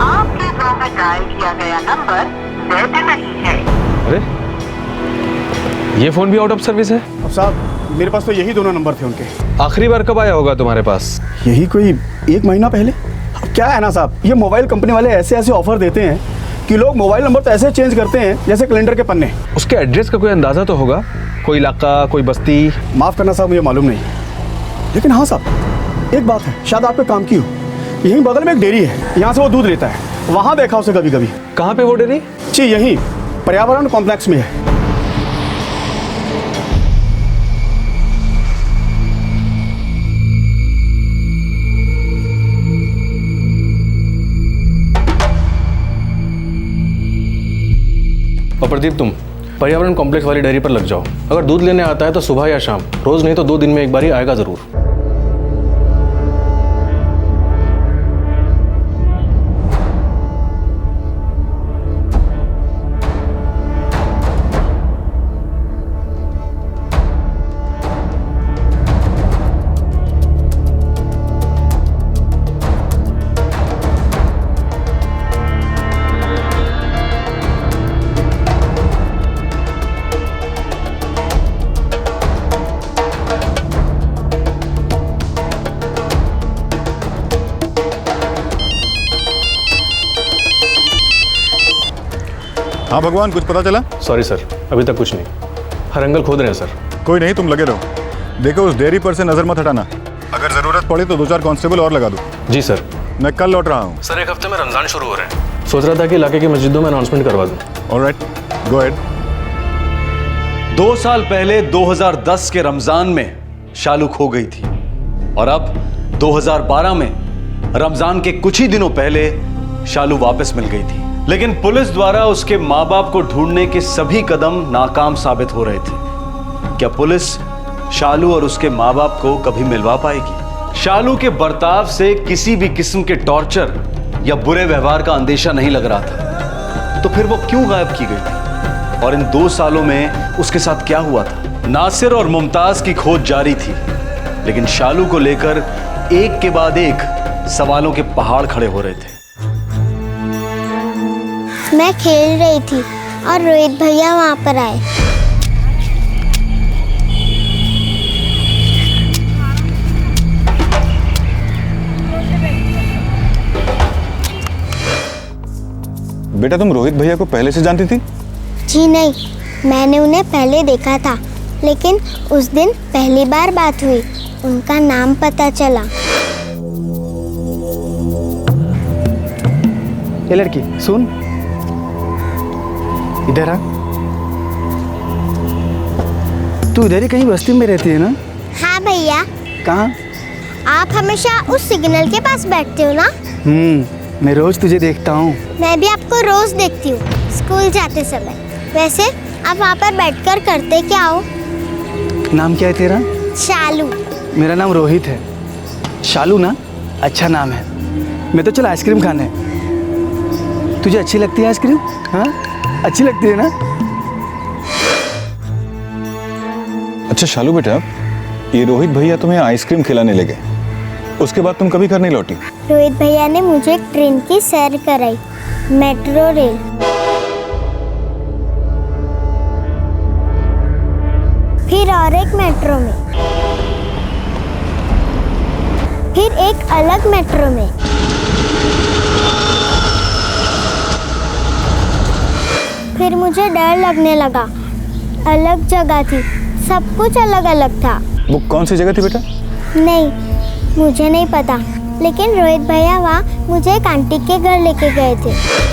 A: आपके द्वारा डायल किया गया नंबर वैध नहीं है।
U: अरे ये फोन भी आउट ऑफ सर्विस है।
G: अब साहब, मेरे पास तो यही दोनों नंबर थे उनके।
U: आखिरी बार कब आया होगा तुम्हारे पास?
G: यही कोई 1 महीना पहले। अब क्या है ना साहब, ये मोबाइल कंपनी वाले ऐसे ऐसे ऑफर देते हैं कि लोग मोबाइल नंबर तो ऐसे चेंज करते हैं जैसे कैलेंडर के पन्ने।
U: उसके एड्रेस का कोई अंदाजा तो होगा? कोई इलाका, कोई बस्ती?
G: माफ करना साहब, मुझे मालूम नहीं। लेकिन हाँ साहब, एक बात है, शायद आपके काम की हो। यहीं बगल में एक डेयरी है, यहाँ से वो दूध लेता है। वहाँ देखा उसे कभी कभी।
U: कहाँ पे वो डेयरी?
G: जी यहीं पर्यावरण कॉम्प्लेक्स में है।
S: और प्रदीप, तुम पर्यावरण कॉम्प्लेक्स वाली डेयरी पर लग जाओ। अगर दूध लेने आता है तो सुबह या शाम, रोज नहीं तो 2 दिन में एक बार ही आएगा जरूर।
I: हाँ भगवान, कुछ पता चला?
S: सॉरी सर, अभी तक कुछ नहीं। हर एंगल खोद रहे हैं सर।
I: कोई नहीं, तुम लगे रहो। देखो उस डेयरी पर से नजर मत हटाना। अगर जरूरत पड़ी तो 2-4 कांस्टेबल और लगा दो।
S: जी सर।
I: मैं कल लौट रहा हूँ।
S: सर 1 हफ्ते में रमजान शुरू हो रहे हैं। सोच रहा था कि इलाके की मस्जिदों में अनाउंसमेंट करवा दूँ।
I: Alright, go ahead.
H: 2 साल पहले 2010 के रमजान में शालू खो गई थी और अब 2012 में रमजान के कुछ ही दिनों पहले शालू वापस मिल गई थी। लेकिन पुलिस द्वारा उसके माँ बाप को ढूंढने के सभी कदम नाकाम साबित हो रहे थे। क्या पुलिस शालू और उसके माँ बाप को कभी मिलवा पाएगी? शालू के बर्ताव से किसी भी किस्म के टॉर्चर या बुरे व्यवहार का अंदेशा नहीं लग रहा था। तो फिर वो क्यों गायब की गई थी? और इन 2 सालों में उसके साथ क्या हुआ था? नासिर और मुमताज की खोज जारी थी, लेकिन शालू को लेकर एक के बाद एक सवालों के पहाड़ खड़े हो रहे थे।
F: मैं खेल रही थी और रोहित भैया वहाँ पर आए।
I: बेटा तुम रोहित भैया को पहले से जानती थी?
F: जी नहीं, मैंने उन्हें पहले देखा था, लेकिन उस दिन पहली बार बात हुई, उनका नाम पता चला।
G: ये लड़की सुन, इधर आ। तू इधर ही कहीं बस्ती में रहती है ना?
F: हाँ भैया।
G: कहाँ?
F: आप हमेशा उस सिग्नल के पास बैठते हो ना?
G: मैं रोज तुझे देखता हूँ।
F: मैं भी आपको रोज देखती हूँ स्कूल जाते समय। वैसे आप वहाँ पर बैठकर करते क्या हो?
G: नाम क्या है तेरा?
F: शालू।
G: मेरा नाम रोहित है। शालू ना अच्छा नाम है। मैं तो चल आइसक्रीम खाने। तुझे अच्छी लगती है आइसक्रीम? हाँ अच्छी लगती है ना?
I: अच्छा शालू बेटा, ये रोहित भैया तुम्हें आइसक्रीम खिलाने ले गए, उसके बाद तुम कभी घर नहीं लौटी?
F: रोहित भैया ने मुझे एक ट्रेन की सैर कराई, मेट्रो रेल। फिर और एक मेट्रो में, फिर एक अलग मेट्रो में, फिर मुझे डर लगने लगा। अलग जगह थी, सब कुछ अलग अलग था।
I: वो कौन सी जगह थी बेटा?
F: नहीं, मुझे नहीं पता, लेकिन रोहित भैया वहाँ मुझे एक आंटी के घर लेके गए थे।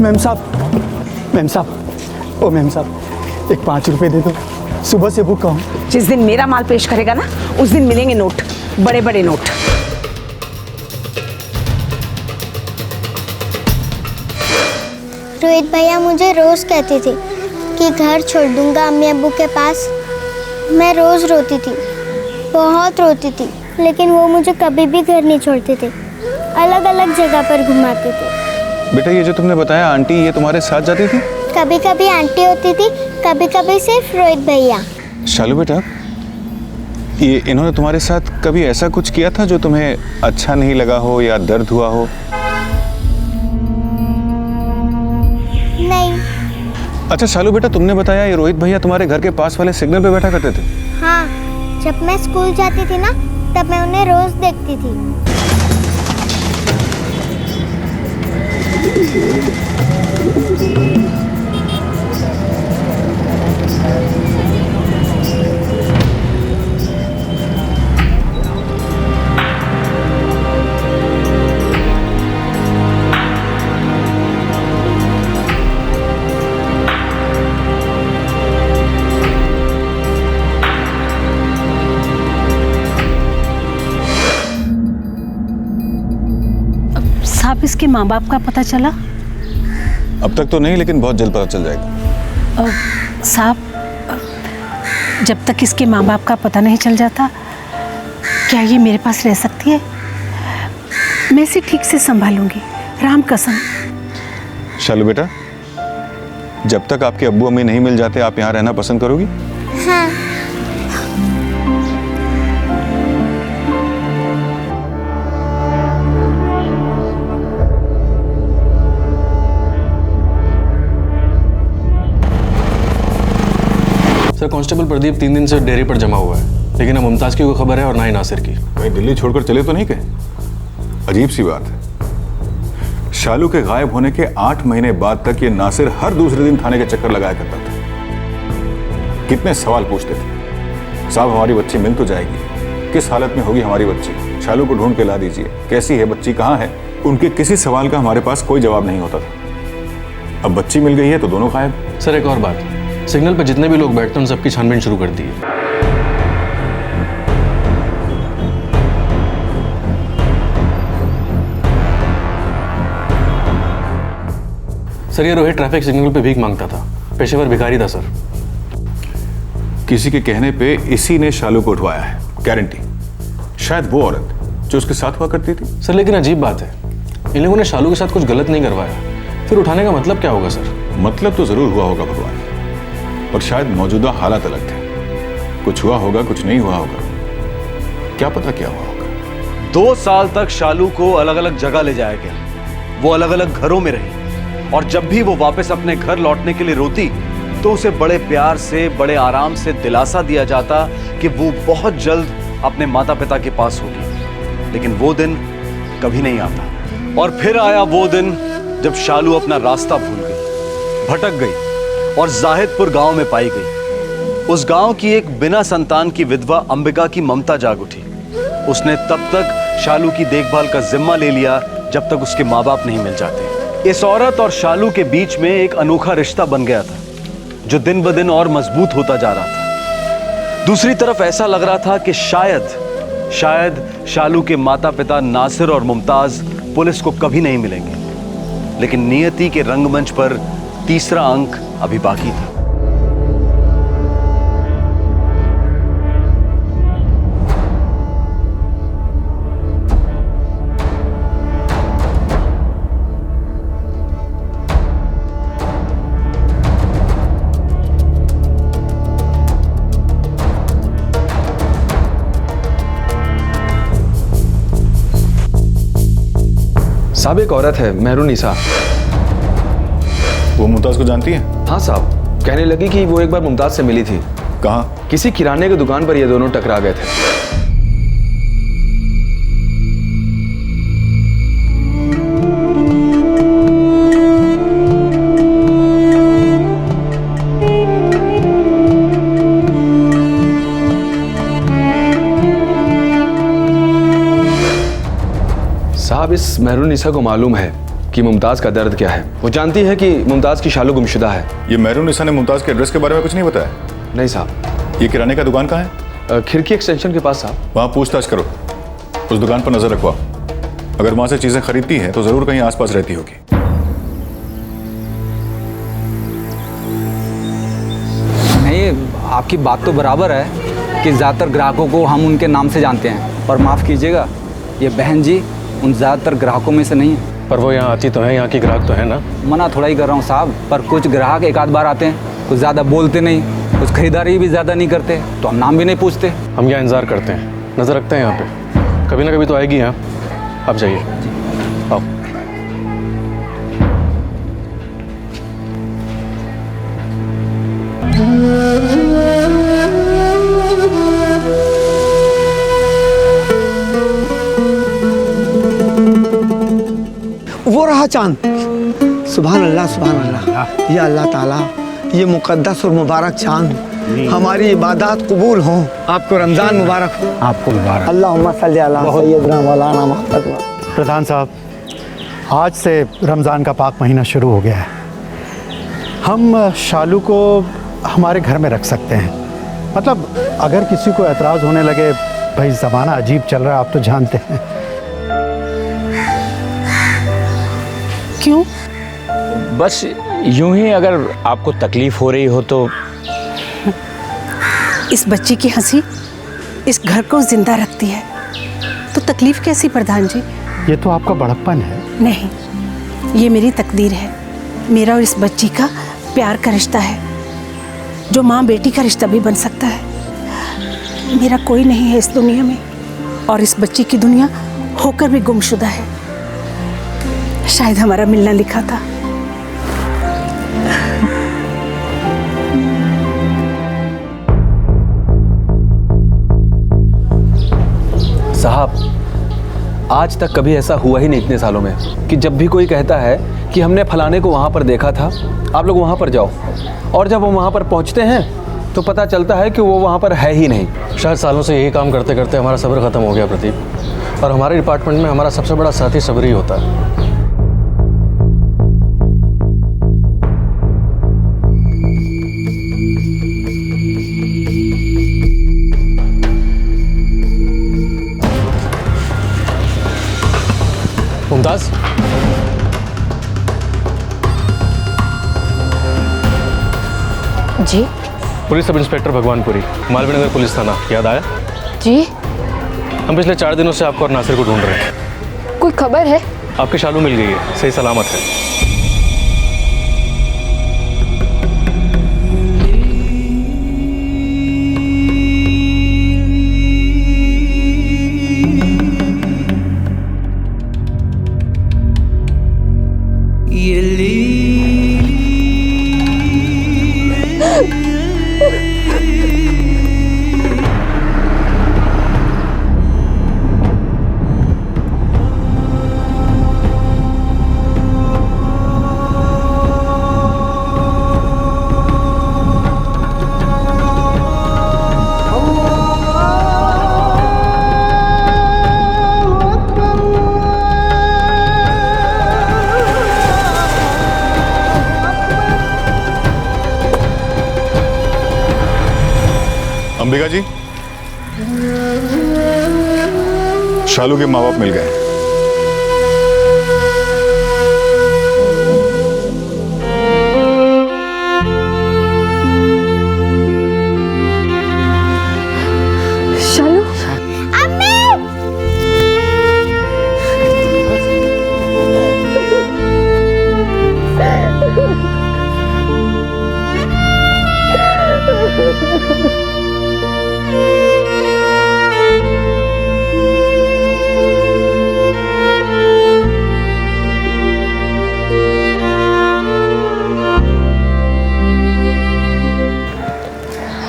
B: मैम साहब, ओ मैम साहब, एक 5 रुपए दे दो, सुबह से भूखा हूँ।
M: जिस दिन मेरा माल पेश करेगा ना, उस दिन मिलेंगे नोट, बड़े बड़े नोट।
F: रोहित भैया मुझे रोज कहते थे कि घर छोड़ दूंगा अम्मी अब्बू के पास। मैं रोज रोती थी, बहुत रोती थी, लेकिन वो मुझे कभी भी घर नहीं छोड़ते थे, अलग अलग जगह पर घुमाते थे।
I: बेटा ये जो तुमने बताया आंटी, ये तुम्हारे साथ जाती थी?
F: कभी कभी आंटी होती थी, कभी कभी सिर्फ रोहित भैया।
I: शालू बेटा, ये इन्होंने तुम्हारे साथ कभी ऐसा कुछ किया था जो तुम्हें अच्छा नहीं लगा हो या दर्द हुआ हो?
F: नहीं।
I: अच्छा शालू बेटा, तुमने बताया ये रोहित भैया तुम्हारे घर के पास वाले सिग्नल पे बैठा करते थे?
F: हाँ, जब मैं स्कूल जाती थी ना, तब मैं उन्हें रोज देखती थी।
K: साहब, इसके माँ बाप का पता चला?
I: अब तक तो नहीं, लेकिन बहुत जल्द पता चल जाएगा।
K: साहब, जब तक इसके माँ बाप का पता नहीं चल जाता, क्या ये मेरे पास रह सकती है? मैं इसे ठीक से संभालूंगी, राम कसम।
I: शालू बेटा, जब तक आपके अब्बू अम्मी नहीं मिल जाते, आप यहाँ रहना पसंद करोगी?
F: हाँ।
S: सर, कांस्टेबल प्रदीप 3 दिन से डेयरी पर जमा हुआ है, लेकिन ना मुमताज़ की कोई खबर है और ना ही नासिर की।
I: भाई दिल्ली छोड़कर चले तो नहीं गए? अजीब सी बात है, शालू के गायब होने के 8 महीने बाद तक ये नासिर हर दूसरे दिन थाने के चक्कर लगाया करता था। कितने सवाल पूछते थे, साहब हमारी बच्ची मिल तो जाएगी, किस हालत में होगी हमारी बच्ची, शालू को ढूंढ के ला दीजिए, कैसी है बच्ची, कहाँ है? उनके किसी सवाल का हमारे पास कोई जवाब नहीं होता था। अब बच्ची मिल गई है तो दोनों गायब।
S: सर एक और बात, सिग्नल पर जितने भी लोग बैठते हैं उन सबकी छानबीन शुरू कर दी है। सर ये रोहित ट्रैफिक सिग्नल पे भीख मांगता था, पेशेवर भिखारी था सर।
I: किसी के कहने पे इसी ने शालू को उठवाया है, गारंटी। शायद वो औरत जो उसके साथ हुआ करती थी।
S: सर लेकिन अजीब बात है, इन लोगों ने शालू के साथ कुछ गलत नहीं करवाया, फिर उठाने का मतलब क्या होगा सर?
I: मतलब तो जरूर हुआ होगा भगवान, पर शायद मौजूदा हालात अलग थे। कुछ हुआ होगा, कुछ नहीं हुआ होगा, क्या पता क्या हुआ होगा।
H: 2 साल तक शालू को अलग अलग जगह ले जाया गया, वो अलग अलग घरों में रही, और जब भी वो वापस अपने घर लौटने के लिए रोती तो उसे बड़े प्यार से, बड़े आराम से दिलासा दिया जाता कि वो बहुत जल्द अपने माता पिता के पास होगी। लेकिन वो दिन कभी नहीं आता। और फिर आया वो दिन जब शालू अपना रास्ता भूल गई, भटक गई और जाहिदपुर गांव में पाई गई। उस गांव की एक बिना संतान की विधवा अंबिका की ममता जाग उठी। उसने तब तक शालू की देखभाल का जिम्मा ले लिया जब तक उसके माँ बाप नहीं मिल जाते। इस औरत और शालू के बीच में एक अनोखा रिश्ता बन गया था, जो दिन ब दिन और मजबूत होता जा रहा था। दूसरी तरफ ऐसा लग रहा था कि शायद शालू के माता पिता नासिर और मुमताज पुलिस को कभी नहीं मिलेंगे। लेकिन नियति के रंगमंच पर तीसरा अंक अभी बाकी था।
S: साहब एक औरत है मेहरुनिसा।
I: वो मुमताज को जानती है?
S: हाँ साहब, कहने लगी कि वो एक बार मुमताज से मिली थी।
I: कहाँ?
S: किसी किराने की दुकान पर ये दोनों टकरा गए थे। साहब इस मेहरुनिसा को मालूम है कि मुमताज का दर्द क्या है। वो जानती है कि मुमताज की शालू गुमशुदा है।
I: ये मेहरुनिसा ने मुमताज के एड्रेस के बारे में कुछ नहीं बताया?
S: नहीं साहब।
I: ये किराने का दुकान कहाँ है?
S: खिड़की एक्सटेंशन के पास साहब।
I: वहाँ पूछताछ करो, उस दुकान पर नजर रखवाओ। अगर वहाँ से चीजें खरीदती हैं तो जरूर कहीं आसपास रहती होगी।
C: नहीं, आपकी बात तो बराबर है कि ज़्यादातर ग्राहकों को हम उनके नाम से जानते हैं, पर माफ़ कीजिएगा, ये बहन जी उन ज़्यादातर ग्राहकों में से नहीं है।
S: पर वो यहाँ आती तो है, यहाँ की ग्राहक तो है ना।
C: मना थोड़ा ही कर रहा हूँ साहब, पर कुछ ग्राहक एक आध बार आते हैं, कुछ ज़्यादा बोलते नहीं, कुछ खरीदारी भी ज़्यादा नहीं करते, तो हम नाम भी नहीं पूछते।
S: हम यहाँ इंतज़ार करते हैं, नज़र रखते हैं यहाँ पे, कभी ना कभी तो आएगी यहाँ। आप जाइए, आओ।
N: वो रहा चांद। सुभान अल्लाह सुभान अल्लाह। या अल्लाह ताला, ये मुकद्दस और मुबारक चांद हमारी इबादत कबूल हो। आपको रमज़ान मुबारक हो।
C: आपको मुबारक।
N: अल्लाहुम्मा सल्ली अला सय्यदना मौलाना मुहम्मद।
P: प्रधान साहब, आज से रमज़ान का पाक महीना शुरू हो गया है। हम शालू को हमारे घर में रख सकते हैं। मतलब अगर किसी को एतराज़ होने लगे, भाई ज़माना अजीब चल रहा है, आप तो जानते हैं।
K: क्यों?
Q: बस यूं ही, अगर आपको तकलीफ हो रही हो तो।
K: इस बच्ची की हंसी इस घर को जिंदा रखती है, तो तकलीफ कैसी प्रधान जी?
P: ये तो आपका बड़प्पन है।
K: नहीं, ये मेरी तकदीर है। मेरा और इस बच्ची का प्यार का रिश्ता है, जो माँ बेटी का रिश्ता भी बन सकता है। मेरा कोई नहीं है इस दुनिया में, और इस बच्ची की दुनिया होकर भी गुमशुदा है। शायद हमारा मिलना लिखा था।
S: साहब, आज तक कभी ऐसा हुआ ही नहीं इतने सालों में कि जब भी कोई कहता है कि हमने फलाने को वहाँ पर देखा था, आप लोग वहाँ पर जाओ, और जब हम वहाँ पर पहुँचते हैं तो पता चलता है कि वो वहाँ पर है ही नहीं। शायद सालों से यही काम करते करते हमारा सब्र ख़त्म हो गया प्रदीप, और हमारे डिपार्टमेंट में हमारा सबसे बड़ा साथी सब्र ही होता है। मुमताज,
D: जी?
S: Police sub inspector Bhagwanpuri, Malviya Nagar police थाना, याद आया?
D: जी?
S: हम पिछले 4 दिनों से आपको और नासिर को ढूंढ रहे हैं।
D: कोई खबर है?
U: आपकी शालू मिल गई है, सही सलामत है।
I: अंबिका जी, शालू के माँ बाप मिल गए।
D: शालू,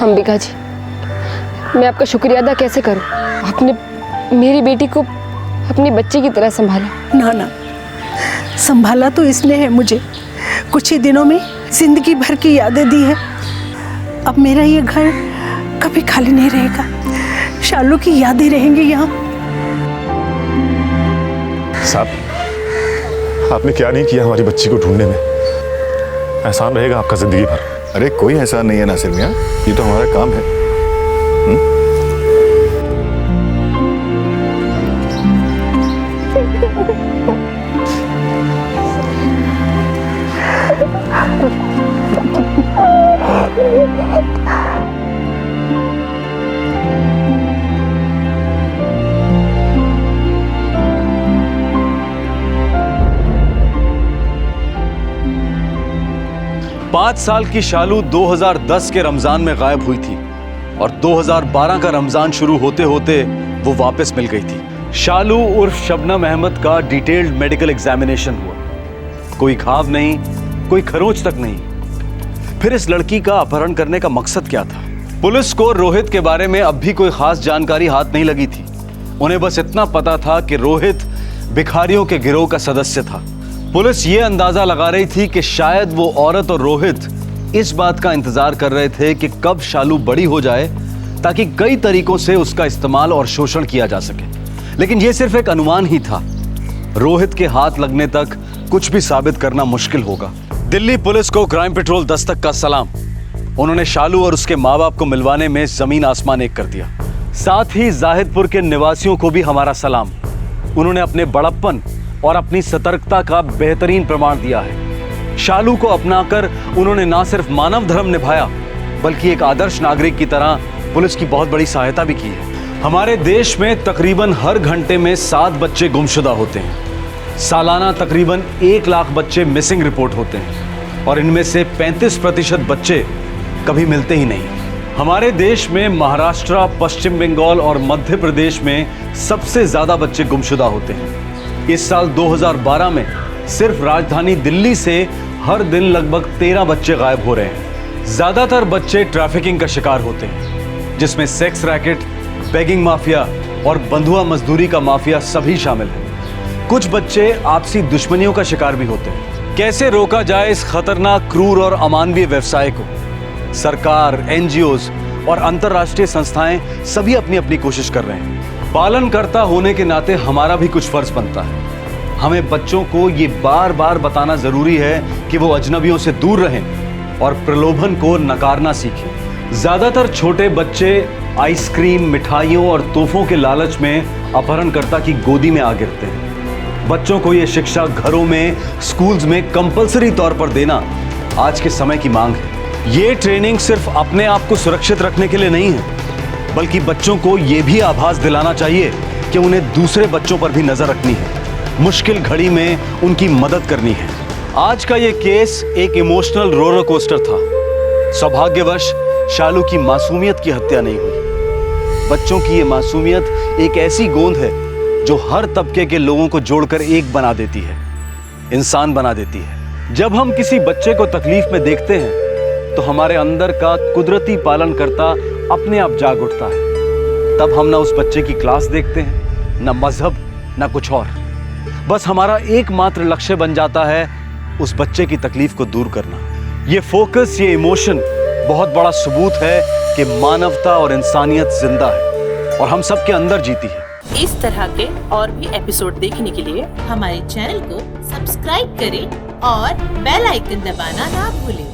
D: अंबिका जी, मैं आपका शुक्रिया अदा कैसे करूं? आपने मेरी बेटी को अपनी बच्ची की तरह संभाला।
K: ना ना, संभाला तो इसने है मुझे, कुछ ही दिनों में जिंदगी भर की यादें दी है। अब मेरा ये घर कभी खाली नहीं रहेगा, शालू की यादें रहेंगी यहाँ।
I: साहब, आपने क्या नहीं किया हमारी बच्ची को ढूंढने में, एहसान रहेगा आपका जिंदगी भर। अरे कोई एहसान नहीं है नासिर मियाँ, ये तो हमारा काम है।
H: पाँच साल की शालू 2010 के रमजान में गायब हुई थी और 2012 का रमजान शुरू होते होते वो वापस मिल गई थी। शालू उर्फ शबनम अहमद का डिटेल्ड मेडिकल एग्जामिनेशन हुआ, कोई घाव नहीं, कोई खरोंच तक नहीं। फिर इस लड़की का अपहरण करने का मकसद क्या था? पुलिस को रोहित के बारे में अब भी कोई खास जानकारी हाथ नहीं लगी थी। उन्हें बस इतना पता था कि रोहित भिखारियों के गिरोह का सदस्य था। पुलिस ये अंदाजा लगा रही थी कि शायद वो औरत और रोहित इस बात का इंतजार कर रहे थे कि कब शालू बड़ी हो जाए ताकि कई तरीकों से उसका इस्तेमाल और शोषण किया जा सके। लेकिन ये सिर्फ एक अनुमान ही था। रोहित के हाथ लगने तक कुछ भी साबित करना मुश्किल होगा। दिल्ली पुलिस को क्राइम पेट्रोल दस्तक का सलाम। उन्होंने शालू और उसके माँ बाप को मिलवाने में जमीन आसमान एक कर दिया। साथ ही जाहिदपुर के निवासियों को भी हमारा सलाम। उन्होंने अपने बड़प्पन और अपनी सतर्कता का बेहतरीन प्रमाण दिया है। शालू को अपनाकर उन्होंने ना सिर्फ मानव धर्म निभाया बल्कि एक आदर्श नागरिक की तरह पुलिस की बहुत बड़ी सहायता भी की है। हमारे देश में तकरीबन हर घंटे में 7 बच्चे गुमशुदा होते हैं। सालाना तकरीबन 1 लाख बच्चे मिसिंग रिपोर्ट होते हैं और इनमें से 35% बच्चे कभी मिलते ही नहीं। हमारे देश में महाराष्ट्र, पश्चिम बंगाल और मध्य प्रदेश में सबसे ज्यादा बच्चे गुमशुदा होते हैं। इस साल 2012 में सिर्फ राजधानी दिल्ली से हर दिन लगभग 13 बच्चे गायब हो रहे हैं। ज्यादातर बच्चे ट्रैफिकिंग का शिकार होते हैं, जिसमें सेक्स रैकेट, बेगिंग माफिया और बंधुआ मजदूरी का माफिया सभी शामिल हैं। कुछ बच्चे आपसी दुश्मनियों का शिकार भी होते हैं। कैसे रोका जाए इस खतरनाक, क्रूर और अमानवीय व्यवसाय को? सरकार, एनजीओज और अंतर्राष्ट्रीय संस्थाएं सभी अपनी अपनी कोशिश कर रहे हैं। पालनकर्ता होने के नाते हमारा भी कुछ फर्ज बनता है। हमें बच्चों को ये बार बार बताना जरूरी है कि वो अजनबियों से दूर रहें और प्रलोभन को नकारना सीखें। ज्यादातर छोटे बच्चे आइसक्रीम, मिठाइयों और तोहफों के लालच में अपहरणकर्ता की गोदी में आ गिरते हैं। बच्चों को ये शिक्षा घरों में, स्कूल्स में कंपलसरी तौर पर देना आज के समय की मांग है। ये ट्रेनिंग सिर्फ अपने आप को सुरक्षित रखने के लिए नहीं है, बल्कि बच्चों को यह भी आभास दिलाना चाहिए कि उन्हें दूसरे बच्चों पर भी नजर रखनी है। मुश्किल घड़ी में उनकी मदद करनी है। आज का ये केस एक इमोशनल रोलर कोस्टर था। सौभाग्यवश शालू की मासूमियत की हत्या नहीं हुई। बच्चों की ये मासूमियत एक ऐसी गोंद है जो हर तबके के लोगों को जोड़कर एक बना देती है, इंसान बना देती है। जब हम किसी बच्चे को तकलीफ में देखते हैं तो हमारे अंदर का कुदरती पालन करता अपने आप जाग उठता है। तब हम ना उस बच्चे की क्लास देखते हैं, ना मजहब, ना कुछ और। बस हमारा एकमात्र लक्ष्य बन जाता है उस बच्चे की तकलीफ को दूर करना। ये फोकस, ये इमोशन बहुत बड़ा सबूत है कि मानवता और इंसानियत जिंदा है और हम सबके अंदर जीती है।
E: इस तरह के और भी एपिसोड देखने के लिए हमारे चैनल को सब्सक्राइब करें और बेल आइकन दबाना ना भूलें।